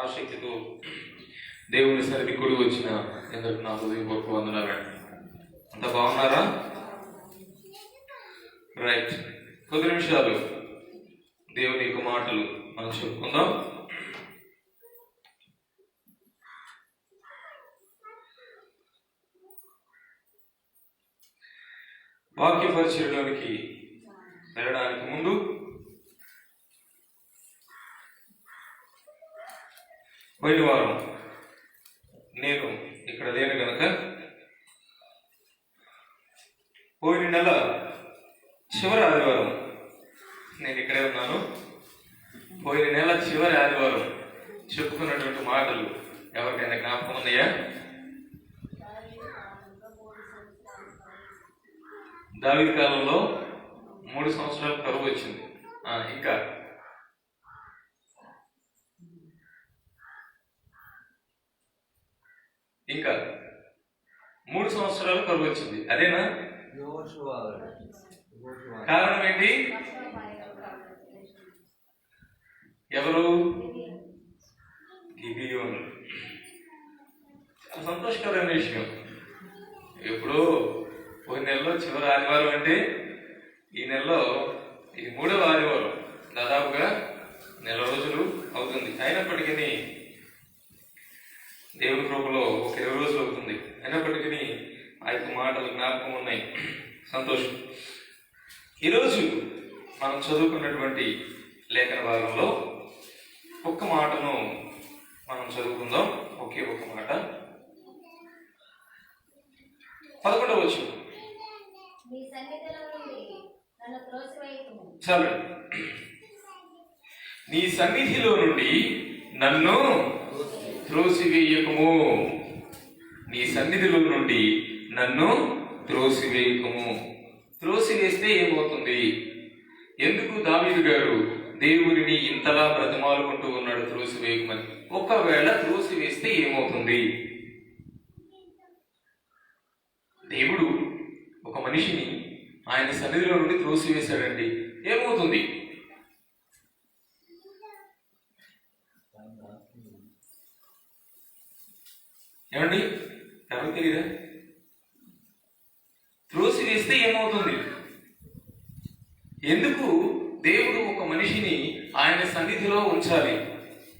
ఆసక్తితో దేవుని సన్నిధి కూడి వచ్చిన ఎందుకు నా హృదయపూర్వక వందనాలండి. అంత బాగున్నారా? రైట్, కొద్ది నిమిషాలు దేవుని యొక్క మాటలు మనం చెప్పుకుందాం. వాక్య పరిచయంలోనికి వెళ్ళడానికి ముందు పోయిన వారం నేను ఇక్కడ లేను కనుక పోయిన నెల చివరి ఆదివారం నేను ఇక్కడే ఉన్నాను. పోయిన నెల చివరి ఆదివారం చెప్పుకున్నటువంటి మాటలు ఎవరికైనా జ్ఞాపకం ఉన్నాయా? దావీదు కాలంలో 3 సంవత్సరాలు కరువు వచ్చింది. ఇంకా 3 సంవత్సరాలు కరువు వచ్చింది. అదేనా కారణం? ఏంటి? ఎవరు? గిబియోను. చాలా సంతోషకరమైన విషయం. ఎప్పుడో ఒక నెలలో చివరి ఆదివారం అంటే ఈ నెలలో ఇది 3వ ఆదివారం, దాదాపుగా నెల రోజులు అవుతుంది. అయినప్పటికీ దేవుని కృపలో ఒక 20 రోజులు అవుతుంది. అయినప్పటికీ ఆ యొక్క మాటలు జ్ఞాపకం ఉన్నాయి. సంతోషం. ఈరోజు మనం చదువుకున్నటువంటి లేఖన భాగంలో ఒక్క మాటను మనం చదువుకుందాం. ఒకే ఒక మాట, 11వ వచనం. చాలు. నీ సన్నిధిలో నుండి నన్ను త్రోసివేయకము. నీ సన్నిధిలో నుండి నన్ను త్రోసివేయకము. త్రోసివేస్తే ఏమవుతుంది? ఎందుకు దావీదు గారు దేవుడిని ఇంతలా బ్రతిమాలుకుంటూ ఉన్నాడు త్రోసివేయకమని? ఒకవేళ త్రోసివేస్తే ఏమవుతుంది? దేవుడు ఒక మనిషిని ఆయన సన్నిధిలో నుండి త్రోసివేశాడండి, ఏమవుతుంది? ఏమండి, ఎవరికి తెలియదా? త్రోసివేస్తే ఏమవుతుంది? ఎందుకు దేవుడు ఒక మనిషిని ఆయన సన్నిధిలో ఉంచాలి,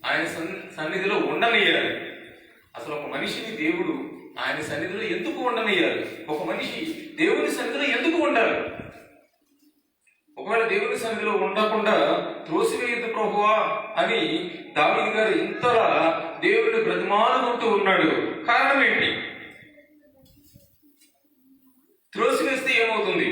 ఆయన సన్నిధిలో ఉండనియాలి? అసలు ఒక మనిషిని దేవుడు ఆయన సన్నిధిలో ఎందుకు ఉండనియాలి? ఒక మనిషి దేవుని సన్నిధిలో ఎందుకు ఉండాలి? ఒకవేళ దేవుని సన్నిధిలో ఉండకుండా త్రోసివేయద్దు ప్రభువా అని దావీదు గారు ఇంతలా దేవుడిని బ్రతిమాలుకుంటూ ఉన్నాడు. కారణం ఏంటి? త్రోసివేస్తే ఏమవుతుంది?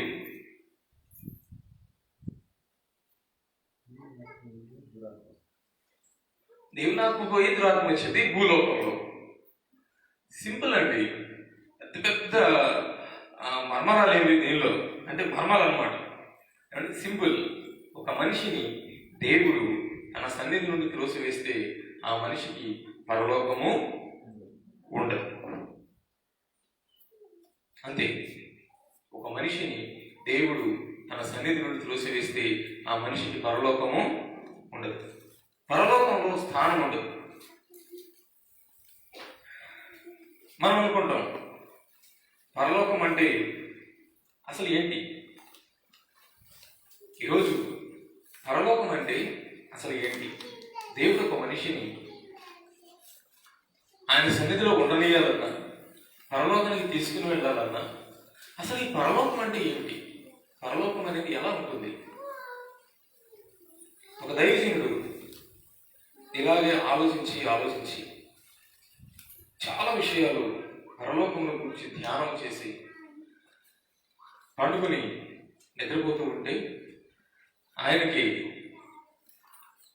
దేవుని ఆత్మ పోయి దురాత్మ వచ్చింది భూలోకంలో. సింపుల్ అండి. పెద్ద పెద్ద మర్మరాలు ఏమి దీనిలో అంటే మర్మాలు అనమాట. సింపుల్. ఒక మనిషిని దేవుడు తన సన్నిధి నుండి త్రోసివేస్తే ఆ మనిషికి పరలోకము ఉండదు. అంతే. ఒక మనిషిని దేవుడు తన సన్నిధి నుండి త్రోసివేస్తే ఆ మనిషికి పరలోకము ఉండదు. పరలోకంలో స్థానం ఉండదు. మనం అనుకుంటాం పరలోకం అంటే అసలు ఏంటి? ఈరోజు పరలోకం అంటే అసలు ఏంటి? దేవుడు ఒక మనిషిని ఆయన సన్నిధిలో ఉండనీయాలన్నా, పరలోకానికి తీసుకుని వెళ్ళాలన్నా, అసలు ఈ పరలోకం అంటే ఏమిటి? పరలోకం అనేది ఎలా ఉంటుంది? ఒక దైవజనుడు ఇలాగే ఆలోచించి చాలా విషయాలు పరలోకంలో గురించి ధ్యానం చేసి పండుకొని నిద్రపోతూ ఉంటే ఆయనకి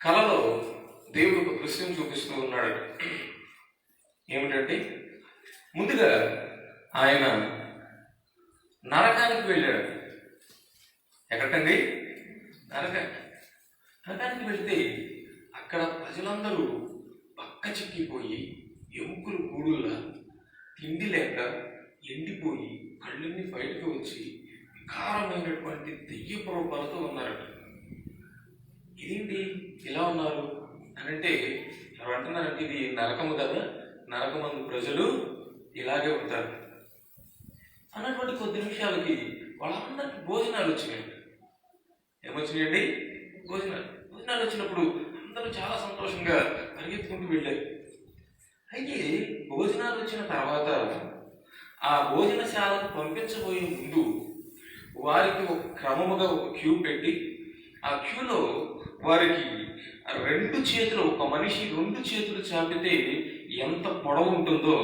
కలలో దేవుడు ఒక దృశ్యం చూపిస్తూ ఉన్నాడు. ఏమిటంటే, ముందుగా ఆయన నరకానికి వెళ్ళాడు. ఎక్కడికండి? నరకానికి వెళ్తే అక్కడ ప్రజలందరూ పక్క చిక్కిపోయి ఎముకలు గూడుల్లా తిండి లేక ఎండిపోయి కళ్ళన్నీ బయటకు వచ్చి వికారమైనటువంటి దెయ్యపు రూపాలతో ఉన్నారట. ఇదేంటి ఇలా ఉన్నారు అని అంటే ఎవరు అంటున్నారంటే ఇది నరకము కదా, నరకమందు ప్రజలు ఇలాగే ఉంటారు అన్నటువంటి కొద్ది నిమిషాలకి వాళ్ళందరికీ భోజనాలు వచ్చినాయి. ఏమొచ్చినాయండి? భోజనాలు వచ్చినప్పుడు అందరూ చాలా సంతోషంగా పరిగెత్తుకుంటూ వెళ్ళారు. అయితే భోజనాలు వచ్చిన తర్వాత ఆ భోజనశాలకు పంపించబోయే ముందు వారికి ఒక క్రమముగా ఒక క్యూ పెట్టి, ఆ క్యూలో వారికి రెండు చేతులు, ఒక మనిషి రెండు చేతులు చాపితే ఎంత పొడవు ఉంటుందో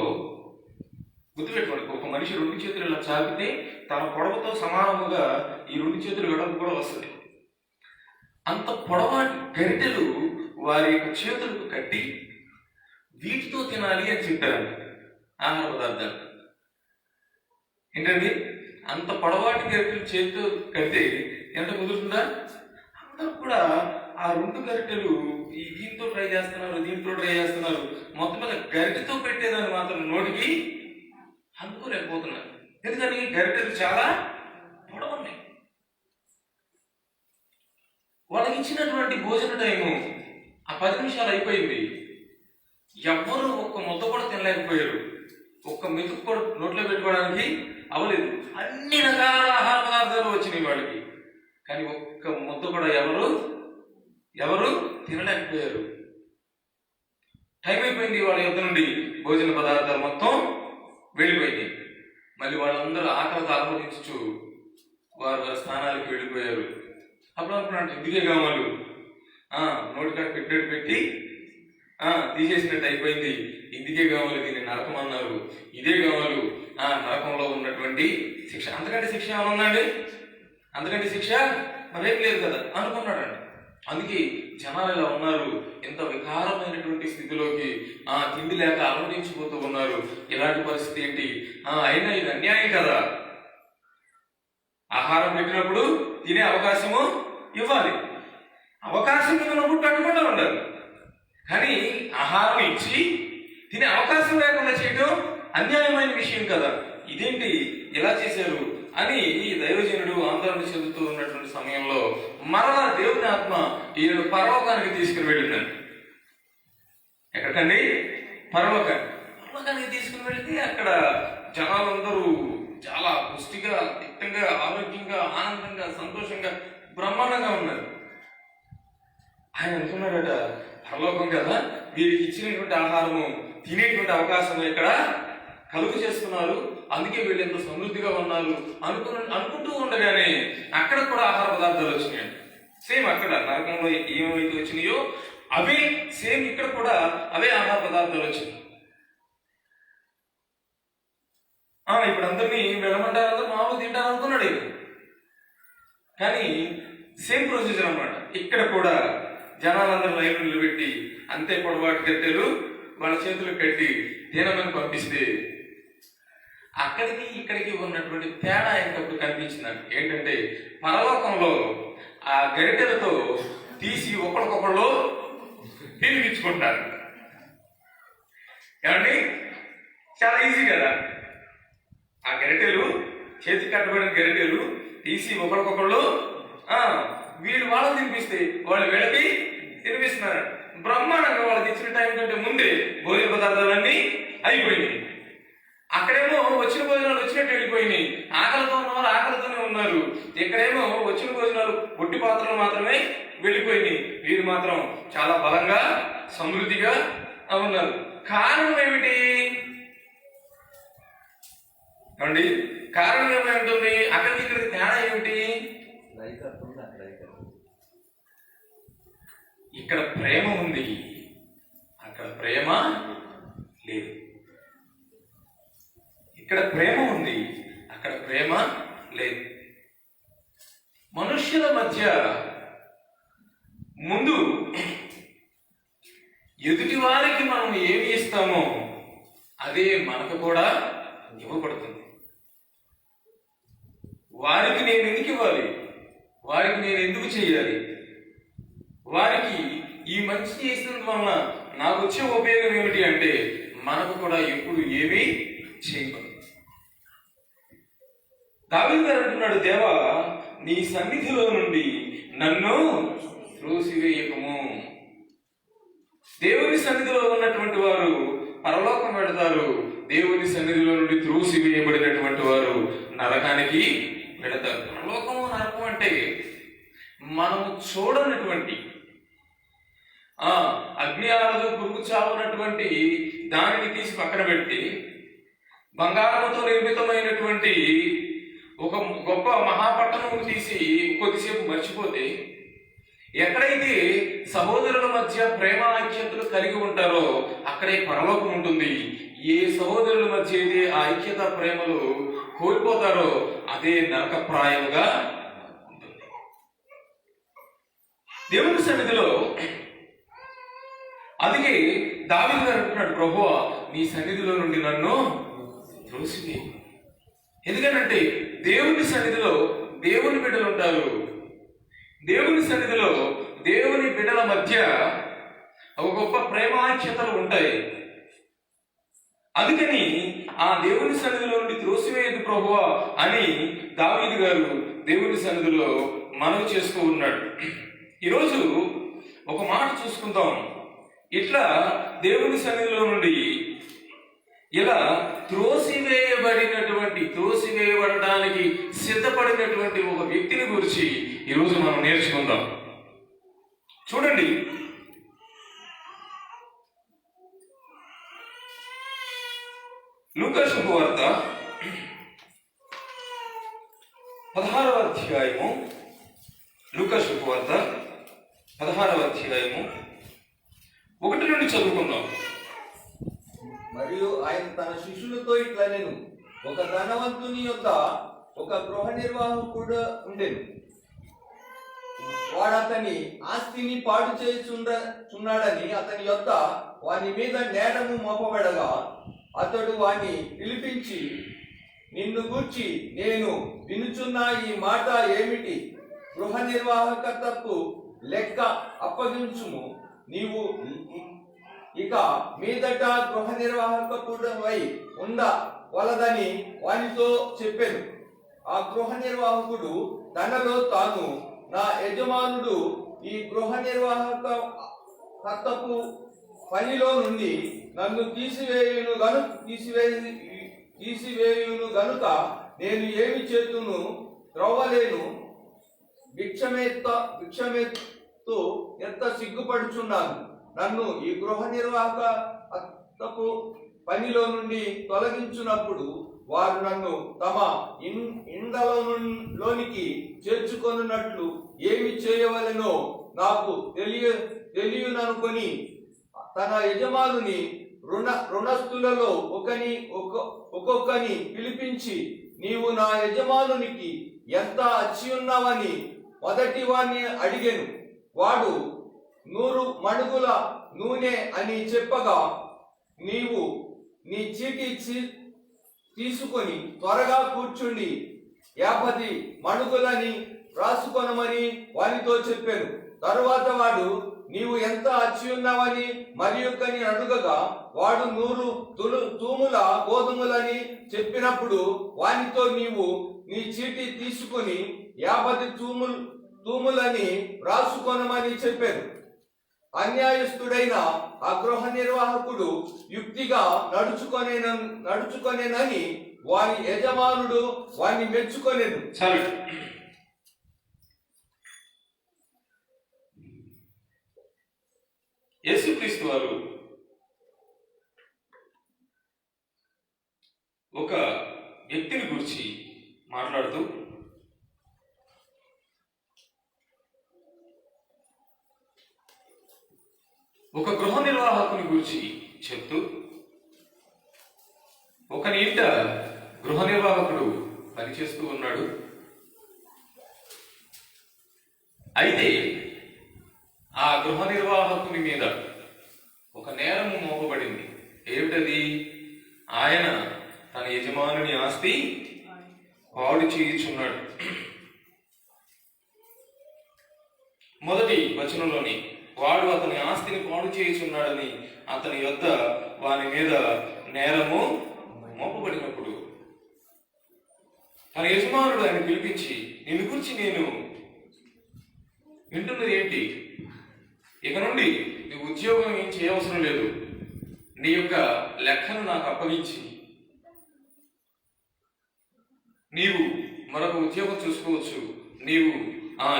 గుర్తుపెట్టుకోండి. ఒక మనిషి రెండు చేతులు ఇలా చాపితే తన పొడవుతో సమానముగా ఈ రెండు చేతులు వెడల్పు కూడా వస్తుంది. అంత పొడవాటి గరిటెలు వారి యొక్క చేతులకు కట్టి వీటితో తినాలి అని చెప్పారు ఆహార పదార్థాలు. ఏంటండి? అంత పొడవాటి గరిటెలు చేతితో కడితే ఎంత కుదురుతుందా? అందరూ కూడా ఆ రెండు గరిటెలు దీంతో ట్రై చేస్తున్నారు, దీంతో ట్రై చేస్తున్నారు. మొత్తం మీద గరిటెతో పెట్టేదాన్ని మాత్రం నోటికి అందుకోలేకపోతున్నారు. ఎందుకని? గరిటెలు చాలా పొడవున్నాయి. వాళ్ళకి ఇచ్చినటువంటి భోజన టైము ఆ 10 నిమిషాలు అయిపోయింది. ఎవ్వరూ ఒక్క ముద్ద కూడా తినలేకపోయారు. ఒక్క మెతుకు కూడా నోట్లో పెట్టుకోవడానికి అవ్వలేదు. అన్ని రకాల ఆహార పదార్థాలు వచ్చినాయి వాళ్ళకి, కానీ ఒక్క ముద్ద కూడా ఎవరు తినలేకపోయారు. టైం అయిపోయింది. వాళ్ళ యుద్ధ నుండి భోజన పదార్థాలు మొత్తం వెళ్ళిపోయింది. మళ్ళీ వాళ్ళందరూ ఆకలితో అలమటించు వారి స్థానాలకు వెళ్ళిపోయారు. అప్పుడు అనుకున్నాడు, ఇందుకే కావాలి నోటికాడ పెట్టేట్టు పెట్టి తీసేసినట్టు అయిపోయింది. ఇందుకే కావాలి, దీన్ని నరకం అన్నారు. ఇదే కావాలి నరకంలో ఉన్నటువంటి శిక్ష. అంతకంటే శిక్ష ఏమైనా ఉందండి? అంతకంటే శిక్ష మరేం లేదు కదా అనుకున్నాడండి. అందుకే జనాలు ఇలా ఉన్నారు, ఎంత వికారమైనటువంటి స్థితిలోకి తిండి లేక అలమటించిపోతూ ఉన్నారు. ఇలాంటి పరిస్థితి ఏంటి? అయినా ఇది అన్యాయం కదా. ఆహారం పెట్టినప్పుడు తినే అవకాశము ఇవ్వాలి. అవకాశం ఇవ్వనప్పుడు అడ్డుకుండా ఉండాలి. కానీ ఆహారం ఇచ్చి తినే అవకాశం లేకుండా చేయడం అన్యాయమైన విషయం కదా. ఇదేంటి ఇలా చేశారు అని ఈ దైవజనుడు ఆందోళన చెందుతూ ఉన్నటువంటి సమయంలో మరలా దేవుని ఆత్మ ఈయన పరలోకానికి తీసుకుని వెళ్ళిందండి. ఎక్కడికండి? పరలోకానికి తీసుకుని వెళితే అక్కడ జనాలందరూ చాలా పుష్టిగా, దిట్టంగా, ఆరోగ్యంగా, ఆనందంగా, సంతోషంగా, బ్రహ్మాండంగా ఉన్నారు. ఆయన అనుకున్నాడట, పరలోకం కదా, వీరికి ఇచ్చినటువంటి ఆహారము తినేటువంటి అవకాశం ఇక్కడ కలుగు చేస్తున్నారు, అందుకే వీళ్ళు ఎంతో సమృద్ధిగా ఉన్నారు అనుకుంటూ ఉండగానే అక్కడ కూడా ఆహార పదార్థాలు వచ్చినాయి. సేమ్ అక్కడ నరకంలో ఏమైతే వచ్చినాయో అవే సేమ్ ఇక్కడ కూడా అవే ఆహార పదార్థాలు వచ్చినాయి. ఇప్పుడు అందరినీ వెళ్ళమంటారు, అందరూ మామూలు తింటారు అనుకున్నాడు. కానీ సేమ్ ప్రొసీజర్ అన్నమాట. ఇక్కడ కూడా జనాలందరూ లైన్ నిలబెట్టి అంతే పొడవాటి గట్టెలు వాళ్ళ చేతులు కట్టి తినమని పంపిస్తే అక్కడికి ఇక్కడికి ఉన్నటువంటి తేడా ఇంకప్పుడు కనిపించింది. ఏంటంటే పరలోకంలో ఆ గరిటెలతో తీసి ఒకరికొకళ్ళు తినిపించుకుంటారు. ఏమండి? చాలా ఈజీ కదా. ఆ గరిటెలు, చేతికి కట్టబడిన గరిటెలు తీసి ఒకరికొకళ్ళు వీళ్ళు వాళ్ళని తినిపిస్తే వాళ్ళు వీళ్ళకి తినిపిస్తున్నారు. బ్రహ్మాండంగా వాళ్ళకి ఇచ్చిన టైం కంటే ముందే భోజన పదార్థాలన్నీ అయిపోయినాయి. అక్కడేమో వచ్చిన భోజనాలు వచ్చినట్టు వెళ్ళిపోయినాయి. ఆకలితో ఉన్నవారు ఆకలితోనే ఉన్నారు. ఇక్కడేమో వచ్చిన భోజనాలు ఒట్టి పాత్రలు మాత్రమే వెళ్ళిపోయినాయి. వీరు మాత్రం చాలా బలంగా, సమృద్ధిగా ఉన్నారు. కారణం ఏమిటి అండి? కారణం ఏమైంటుంది? అక్కడికి ఇక్కడికి తేడా ఏమిటి? ఇక్కడ ప్రేమ ఉంది, అక్కడ ప్రేమ లేదు. ఇక్కడ ప్రేమ ఉంది, అక్కడ ప్రేమ లేదు. మనుష్యుల మధ్య ముందు ఎదుటి వారికి మనం ఏమి ఇస్తామో అదే మనకు కూడా ఇవ్వబడుతుంది. వారికి నేను ఎందుకు ఇవ్వాలి? వారికి నేను ఎందుకు చేయాలి? వారికి ఈ మంచి చేసినందు వలన నాకు వచ్చే ఉపయోగం ఏమిటి అంటే మనకు కూడా ఎప్పుడు ఏమీ చేయకూడదు. దావీదు గారు అంటున్నాడు, దేవా నీ సన్నిధిలో నుండి నన్ను త్రోసివేయకము. దేవుని సన్నిధిలో ఉన్నటువంటి వారు పరలోకం వెళతారు, దేవుని సన్నిధిలో నుండి త్రోసివేయబడినటువంటి వారు నరకానికి వెళతారు. పరలోకము నరకం అంటే మనము చూడనటువంటి అగ్ని ఆరదు పురుగు చావునటువంటి దానిని తీసి పక్కన పెట్టి బంగారంతో నిర్మితమైనటువంటి ఒక గొప్ప మహాపట్టణం తీసి కొద్దిసేపు మర్చిపోతే, ఎక్కడైతే సహోదరుల మధ్య ప్రేమ ఐక్యతలు కలిగి ఉంటారో అక్కడే పరలోకం ఉంటుంది. ఏ సహోదరుల మధ్య అయితే ఆ ఐక్యత ప్రేమలు కోల్పోతారో అదే నరకప్రాయముగా ఉంటుంది. దేవుని సన్నిధిలో అందుకే దావీదు గారు అంటున్నాడు, ప్రభువా నీ సన్నిధిలో నుండి నన్ను త్రోసివేయి. ఎందుకంటే దేవుని సన్నిధిలో దేవుని బిడ్డలు ఉంటారు. దేవుని సన్నిధిలో దేవుని బిడ్డల మధ్య ఒక గొప్ప ప్రేమాఖ్యతలు ఉంటాయి. అందుకని ఆ దేవుని సన్నిధిలో నుండి త్రోసివేయదు ప్రభువా అని దావీదు గారు దేవుని సన్నిధిలో మనవి చేస్తూ ఉన్నాడు. ఈరోజు ఒక మాట చూసుకుందాం. ఇట్లా దేవుని సన్నిధిలో నుండి ఇలా త్రోసివేయబడడానికి సిద్ధపడినటువంటి ఒక వ్యక్తిని గురించి ఈరోజు మనం నేర్చుకుందాం. చూడండి, లూకా శుభవార్త 16వ అధ్యాయము. లూకా శుభవార్త 16వ అధ్యాయము 1 నుండి చదువుకుందాం. మరియు ఆయన తన శిష్యులతో ఇట్లా, నేను ఒక ధనవంతుని యొద్ద ఒక గృహ నిర్వాహకుడు ఉండెను. వాడు అతని ఆస్తిని పాడు చేయుచున్నాడని అతని యొద్ద వాని మీద నేరము మోపబడగా అతడు వాని పిలిపించి, నిన్ను గూర్చి నేను వినుచున్న ఈ మాట ఏమిటి? గృహ నిర్వాహకతకు లెక్క అప్పగించుము. నీవు ఇక మీదట గృహ నిర్వాహకుడవై ఉండవలదని వానితో చెప్పాను. ఆ గృహ నిర్వాహకుడు తనలో తాను, నా యజమానుడు ఈ గృహ నిర్వాహకతపు పనిలో నుండి నన్ను తీసివేయును గనుక నేను ఏమి చేతును? త్రవ్వలేను, భిక్షమెత్తు ఎంత సిగ్గుపడుచున్నాను. నన్ను ఈ గృహ నిర్వాహకతపు పనిలో నుండి తొలగించున్నప్పుడు వారు నన్ను తమ ఇండ్లలోనికి చేర్చుకొనున్నట్లు ఏమి చేయవలెనో నాకు తెలియననుకొని తన యజమానుని రుణస్థులలో ఒక్కొక్కని పిలిపించి, నీవు నా యజమానునికి ఎంత అచ్చి ఉన్నావని మొదటి వాణ్ణి అడిగాను. వాడు 100 మణుగుల నూనె అని చెప్పగా, నీవు నీ చీటీ తీసుకొని త్వరగా కూర్చుండి 50 మణుగులని రాసుకొనమని వానితో చెప్పాను. తరువాత వాడు, నీవు ఎంత అచ్చి ఉన్నావని మరి యొక్కని అడుగగా, వాడు 100 తూముల గోధుమలని చెప్పినప్పుడు వానితో, నీవు నీ చీటీ తీసుకుని 50 తూములని రాసుకొనమని చెప్పాను. అన్యాయస్తుడైన ఆ గృహ నిర్వాహకుడు యుక్తిగా నడుచుకొనేనని వాని యజమానుడు వాన్ని మెచ్చుకొనేను. సరే, యేసుక్రీస్తు వారు ఒక వ్యక్తిని గురించి మాట్లాడుతూ, ఒక గృహ నిర్వాహకుని గురించి చెప్తూ, ఒకని ఇంట గృహ నిర్వాహకుడు పనిచేస్తూ ఉన్నాడు. అయితే ఆ గృహ నిర్వాహకుని మీద ఒక నేరము మోపబడింది. ఏమిటది? ఆయన తన యజమానుని ఆస్తి పాడు చేయుచున్నాడు. మొదటి వచనంలోని, వాడు అతని ఆస్తిని పాడు చేయుచున్నాడని అతని యొద్ద వాని మీద నేరము మోపబడినప్పుడు తన యజమానుడు ఆయన పిలిపించి, నిన్ను గురించి నేను వింటున్నది ఏంటి? ఇక నుండి నీ ఉద్యోగం ఏం చేయవసరం లేదు, నీ యొక్క లెక్కను నాకు అప్పగించి నీవు మరొక ఉద్యోగం చూసుకోవచ్చు, నీవు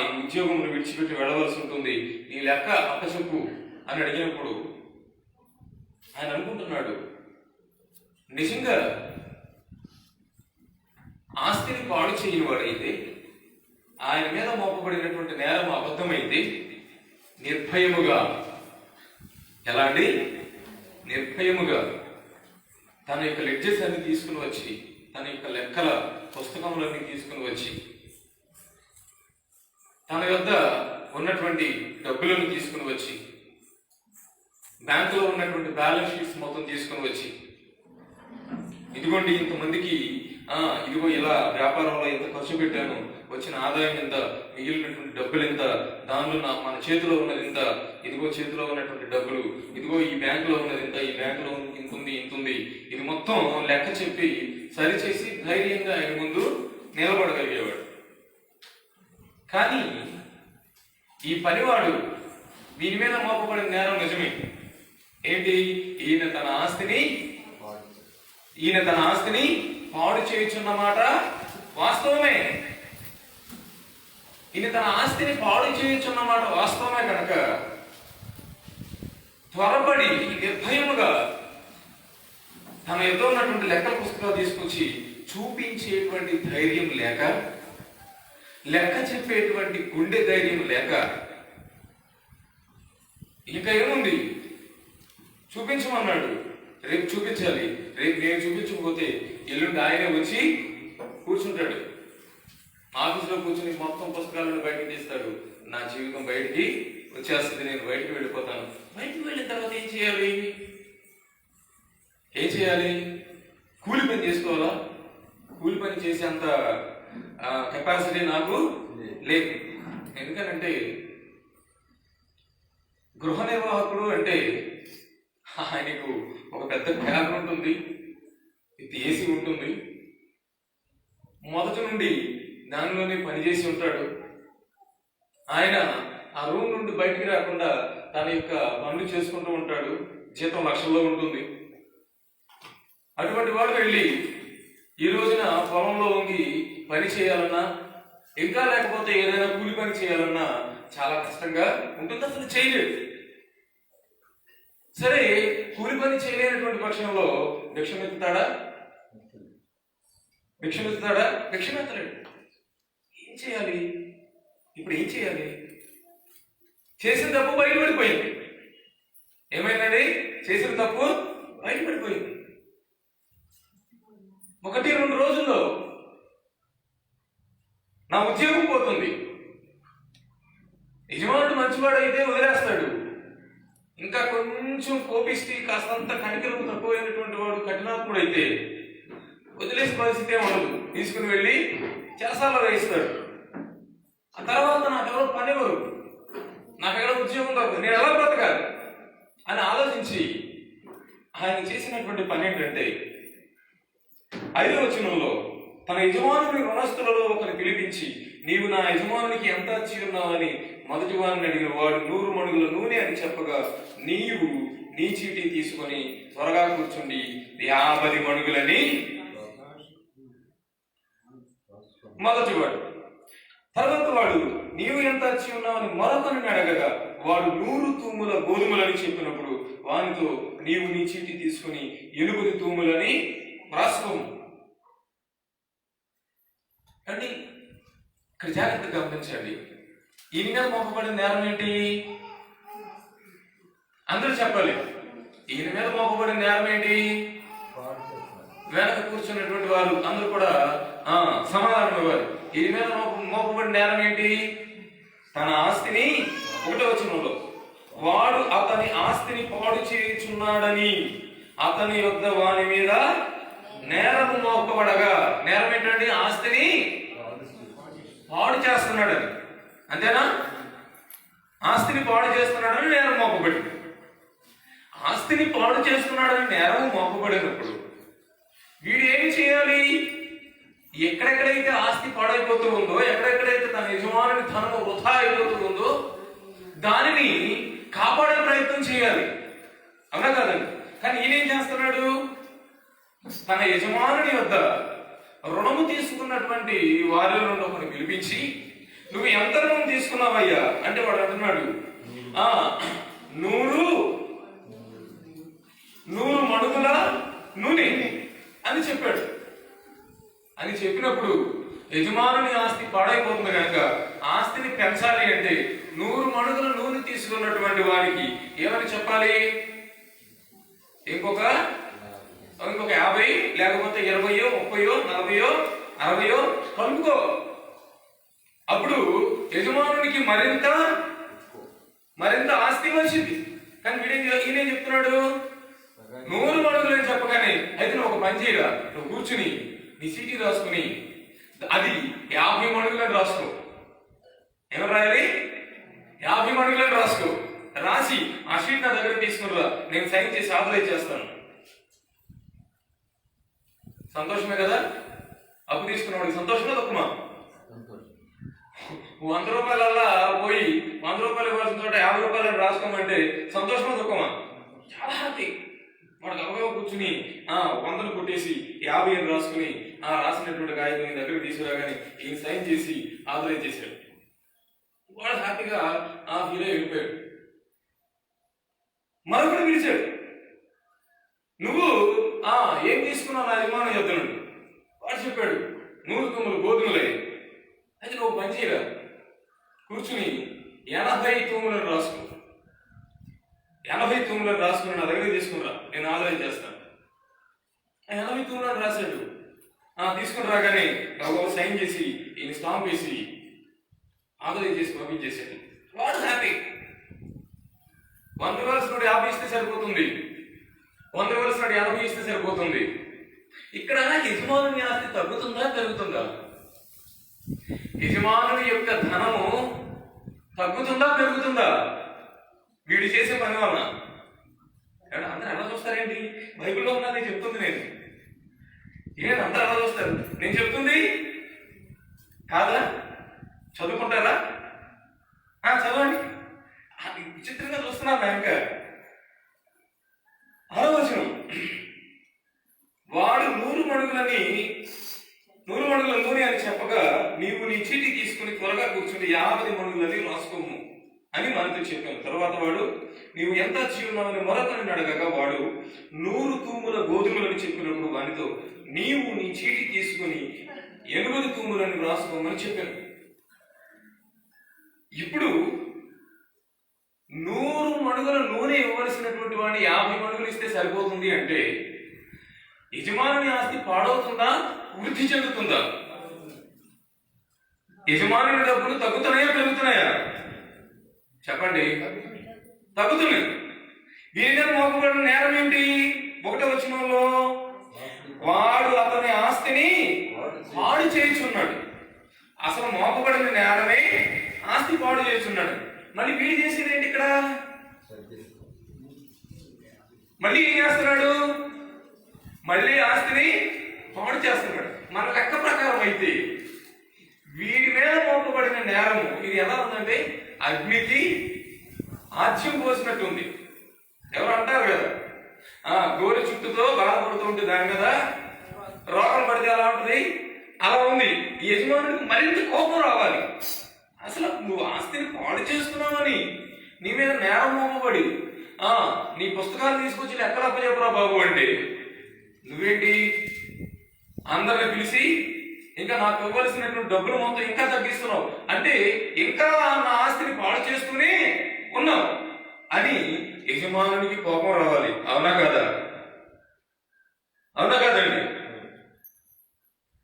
ఈ ఉద్యోగం విడిచిపెట్టి వెళ్ళవలసి ఉంటుంది, నీ లెక్క అప్పచెప్పు అని అడిగినప్పుడు ఆయన అనుకుంటున్నాడు, నిజంగా ఆస్తిని పాడు చేయని వాడైతే, ఆయన మీద మోపబడినటువంటి నేరం అబద్ధమైతే నిర్భయముగా, ఎలాంటి నిర్భయముగా తన యొక్క లెడ్జెస్ అన్ని తీసుకుని వచ్చి, తన యొక్క లెక్కల పుస్తకములన్నీ తీసుకుని వచ్చి, తన యొద్ద ఉన్నటువంటి డబ్బులను తీసుకుని వచ్చి, బ్యాంకులో ఉన్నటువంటి బ్యాలెన్స్ షీట్స్ మొత్తం తీసుకుని వచ్చి, ఇదిగోండి ఇంతమందికి ఇదిగో ఇలా వ్యాపారంలో ఎంత ఖర్చు పెట్టాను, వచ్చిన ఆదాయం ఎంత, మిగిలినటువంటి డబ్బులు ఎంత, దానిలో మన చేతిలో ఉన్నది ఎంత, ఇదిగో చేతిలో ఉన్నటువంటి డబ్బులు, ఇదిగో ఈ బ్యాంకులో ఉన్నది ఎంత, ఈ బ్యాంకులో ఇంతుంది, ఇది మొత్తం లెక్క చెప్పి సరిచేసి ధైర్యంగా ఆయన ముందు నిలబడగలిగేవాడు. కానీ ఈ పనివాడు దీని మీద మోపబడిన నేరం నిజమే. ఏంటి? ఈయన తన ఆస్తిని పాడు చేయుచున్నమాట వాస్తవమే. ఈయన తన ఆస్తిని పాడు చేయుచున్నమాట వాస్తవమే కనుక త్వరపడి నిర్భయముగా తన ఎదుట ఉన్నటువంటి లెక్కల పుస్తకాలు తీసుకొచ్చి చూపించేటువంటి ధైర్యం లేక, లెక్క చెప్పేటువంటి గుండె ధైర్యం లేక, ఇంకా ఏముంది చూపించమన్నాడు, రేపు చూపించాలి, రేపు నేను చూపించకపోతే ఎల్లుండి ఆయనే వచ్చి కూర్చుంటాడు, ఆఫీసులో కూర్చుని మొత్తం పుస్తకాలను బయటకు తీస్తాడు, నా జీవితం బయటికి వచ్చేస్తుంది, నేను బయటికి వెళ్ళిపోతాను. బయటికి వెళ్ళిన తర్వాత ఏం చేయాలి? కూలి పని చేసుకోవాలా? కూలి పని చేసేంత కెపాసిటీ నాకు లేదు. ఎందుకనంటే గృహ నిర్వాహకుడు అంటే ఆయనకు ఒక పెద్ద క్యాబ్ ఉంటుంది, ఏసీ ఉంటుంది, మొదటి నుండి దానిలోనే పనిచేసి ఉంటాడు. ఆయన ఆ రూమ్ నుండి బయటికి రాకుండా తన యొక్క పనులు చేసుకుంటూ ఉంటాడు, జీతం లక్షల్లో ఉంటుంది. అటువంటి వాడు వెళ్ళి ఈ రోజున పొలంలో వంగి పని చేయాలన్నా, ఇంకా లేకపోతే ఏదైనా కూలి పని చేయాలన్నా చాలా కష్టంగా ఉంటుంది, అసలు చేయలేడు. సరే, కూలి పని చేయలేనటువంటి పక్షంలో భిక్షమెత్తుతాడా? భిక్షమెత్తలేడు. ఏం చేయాలి? చేసిన తప్పు బయటపడిపోయింది. ఏమైందండి? చేసిన తప్పు బయటపడిపోయింది. 1-2 రోజుల్లో నా ఉద్యోగం పోతుంది. యజమానుడు మంచివాడైతే వదిలేస్తాడు, ఇంకా కొంచెం కోపిష్టి, కాస్తంత కనికరం తక్కువైనటువంటి వాడు కఠినాత్ముడైతే వదిలేసే పరిస్థితి ఉండదు, తీసుకుని వెళ్ళి చెరసాలలో వేయిస్తాడు. ఆ తర్వాత నాకెవరో పనివ్వరు, నాకెవరో ఉద్యోగం దొరకదు, నేను ఎలా బ్రతకాలి అని ఆలోచించి ఆయన చేసినటువంటి పని ఏంటంటే 5వ వచనంలో తన యజమానుని రుణస్థులలో ఒకరిని పిలిపించి, నీవు నా యజమానునికి ఎంత ఇచ్చి ఉన్నావని మొదటి వారిని అడిగిన వాడు 100 మణుగుల నూనె అని చెప్పగా, నీవు నీ చీటీ తీసుకొని త్వరగా కూర్చుండి 50 మణుగులని మొదటివాడు. తర్వాత వాడు నీవు ఎంత ఇచ్చి ఉన్నావని మరొకరిని అడగగా, వాడు 100 తూముల గోధుమలని చెప్పినప్పుడు వానితో, నీవు నీ చీటీ తీసుకుని 80 తూములని రాసుకోము. కానీ ఇక్కడ జాగ్రత్తగా గమనించండి, ఈయన మీద మోపబడిన నేరం ఏంటి? అందరూ చెప్పాలి. ఈయన మీద మోపబడిన నేరం ఏంటి? వెనక కూర్చున్నటువంటి వారు అందరూ కూడా సమాధానం ఇవ్వాలి. ఈయన మీద మోపబడిన నేరం ఏంటి? తన ఆస్తిని 1వ వచనంలో, వాడు అతని ఆస్తిని పాడు చేయుచున్నాడని అతని యొద్ద వాని మీద నేరము మోపబడగా. నేరం ఏంటంటే ఆస్తిని పాడు చేస్తున్నాడని, అంతేనా? ఆస్తిని పాడు చేస్తున్నాడని నేరం మోపబడింది. ఆస్తిని పాడు చేస్తున్నాడని నేరం మోపబడినప్పుడు వీడు ఏమి చేయాలి? ఎక్కడెక్కడైతే ఆస్తి పాడైపోతూ ఉందో, ఎక్కడెక్కడైతే తన యజమానుని ధనము వృధా అయిపోతూ ఉందో దానిని కాపాడే ప్రయత్నం చేయాలి. అవునా కాదండి? కానీ ఈయన ఏం చేస్తున్నాడు? తన యజమానుని వద్ద రుణము తీసుకున్నటువంటి వారిలో నుండి ఒకరిని పిలిపించి, నువ్వు ఎంత రుణం తీసుకున్నావయ్యా అంటే వాడు అంటున్నాడు, 100 మణుగుల నూనె అని చెప్పాడు. అని చెప్పినప్పుడు యజమానుని ఆస్తి పాడైపోతుంది కనుక ఆస్తిని పెంచాలి అంటే 100 మణుగుల నూనె తీసుకున్నటువంటి వారికి ఏమని చెప్పాలి? ఇంకొక 50 లేకపోతే 20, 30, 40, 60 కలుపుకో. అప్పుడు యజమానునికి మరింత ఆస్తి వచ్చింది. కానీ ఈయనేం చెప్తున్నాడు? 100 మణుగులు అని చెప్పగానే, అయితే నువ్వు ఒక పని చేయరా, నువ్వు కూర్చుని నీ సీటీ రాసుకుని అది 50 మణుగులని రాసుకో. ఏమని రాయాలి? 50 మణుగులని రాసుకో. రాసి ఆ షీట్ నా దగ్గర తీసుకునిరా, నేను సైన్ చేసి ఆథరైజ్ చేస్తాను. సంతోషమే కదా? అప్పు తీసుకున్నవాడికి సంతోషమా దుఃఖమా? 100 రూపాయలల్లా పోయి 100 రూపాయలు ఇవ్వాల్సిన చోట 50 రూపాయలు రాసుకోమంటే సంతోషమా దుఃఖమా? చాలా హ్యాపీ. వాడికి అవగా కూర్చుని 100 కొట్టేసి 50 అని రాసుకుని రాసినటువంటి కాగితం దగ్గర తీసుకురాగానే ఈయన సైన్ చేసి ఆథరైజ్ చేశాడు. వాడు హ్యాపీగా ఫీల్ అయ్యి వెళ్ళిపోయాడు. మరొకడు పిలిచాడు, నువ్వు ఏం తీసుకున్నావు నా యజమాని చెప్తున్నాడు. వాడు చెప్పాడు 100 తుమ్ములు గోధుమలే. అయితే నువ్వు పని చేయరా, కూర్చుని 80 తుమ్ములను రాసుకో. 80 తుమ్ములను రాసుకుని నా దగ్గర తీసుకునిరా, నేను ఆదాయం చేస్తాను. 80 తుమ్ములను రాశాడు. తీసుకుని రాగానే సైన్ చేసి ఈయన స్టాంప్ వేసి ఆదాయం చేసి పంపించేసాడు. వాడు హ్యాపీ. 100 ఇవ్వాల్సిన 50 ఇస్తే సరిపోతుంది, 100 ఇవ్వాల్సిన 80 ఇస్తే సరిపోతుంది. ఇక్కడ యజమానుని ఆస్తి తగ్గుతుందా పెరుగుతుందా? యజమానుని యొక్క ధనము తగ్గుతుందా పెరుగుతుందా? వీడు చేసే పని వలన. అందరూ ఎలా చూస్తారేంటి? బైబిల్లో ఉన్నది చెప్తుంది. నేను అందరూ ఎలా చూస్తారు? నేను చెప్తుంది కాదా? చదువుకుంటారా? చదవండి. విచిత్రంగా చూస్తున్నారు వెనక. ఆలోచనం, వాడు 100 మణుగుల నూనె అని చెప్పగా నీవు నీ చీటి తీసుకుని త్వరగా కూర్చుని 50 మణుగులని రాసుకోము అని మనతో చెప్పాను. తర్వాత వాడు నీవు ఎంత జీవనాన్ని మరొకరిని అడగగా వాడు 100 తూముల గోధుమలని చెప్పినప్పుడు వానితో నీవు నీ చీటి తీసుకుని 80 తూములని రాసుకోమని చెప్పాను. ఇప్పుడు 100 మణుగుల నూనె ఇవ్వవలసినటువంటి వాడిని 50 మణుగులు ఇస్తే సరిపోతుంది అంటే యజమానుని ఆస్తి పాడవుతుందా వృద్ధి చెందుతుందా? యజమానుని డబ్బులు తగ్గుతున్నాయా పెరుగుతున్నాయా? చెప్పండి. తగ్గుతున్నాయి. దీని మీద మోపబడిన నేరం ఏంటి? 1వ వచనంలో వాడు అతని ఆస్తిని పాడు చేయుచున్నాడు. అసలు మోపబడిన నేరమే ఆస్తి పాడు చేస్తున్నాడు. మళ్ళీ వీడు చేసేది ఏంటి? ఇక్కడ మళ్ళీ ఏం చేస్తున్నాడు? మళ్ళీ ఆస్తిని పాడు చేస్తున్నాడు. మన లెక్క ప్రకారం అయితే వీడి మీద మోపబడిన నేరము ఇది ఎలా ఉందంటే అగ్నికి ఆజ్యం పోసినట్టుంది. ఎవరు అంటారు కదా, గోరి చుట్టుతో బాధపడుతుంటే దాని మీద రోగం పడితే ఎలా ఉంటుంది, అలా ఉంది. ఈ యజమానుడికి మరింత కోపం రావాలి. అసలు నువ్వు ఆస్తిని పాడు చేస్తున్నావని నీ మీద నేరం మోపబడి నీ పుస్తకాలు తీసుకొచ్చి ఎక్కడ అప్పచెప్పరా బాబు అంటే నువ్వేంటి అందరిని పిలిచి ఇంకా నాకు ఇవ్వాల్సినటువంటి డబ్బులు మొత్తం ఇంకా తగ్గిస్తున్నావు అంటే ఇంకా నా ఆస్తిని పాడు చేస్తూనే ఉన్నావు అని యజమానునికి కోపం రావాలి. అవునా కదా? అవునా కదండి?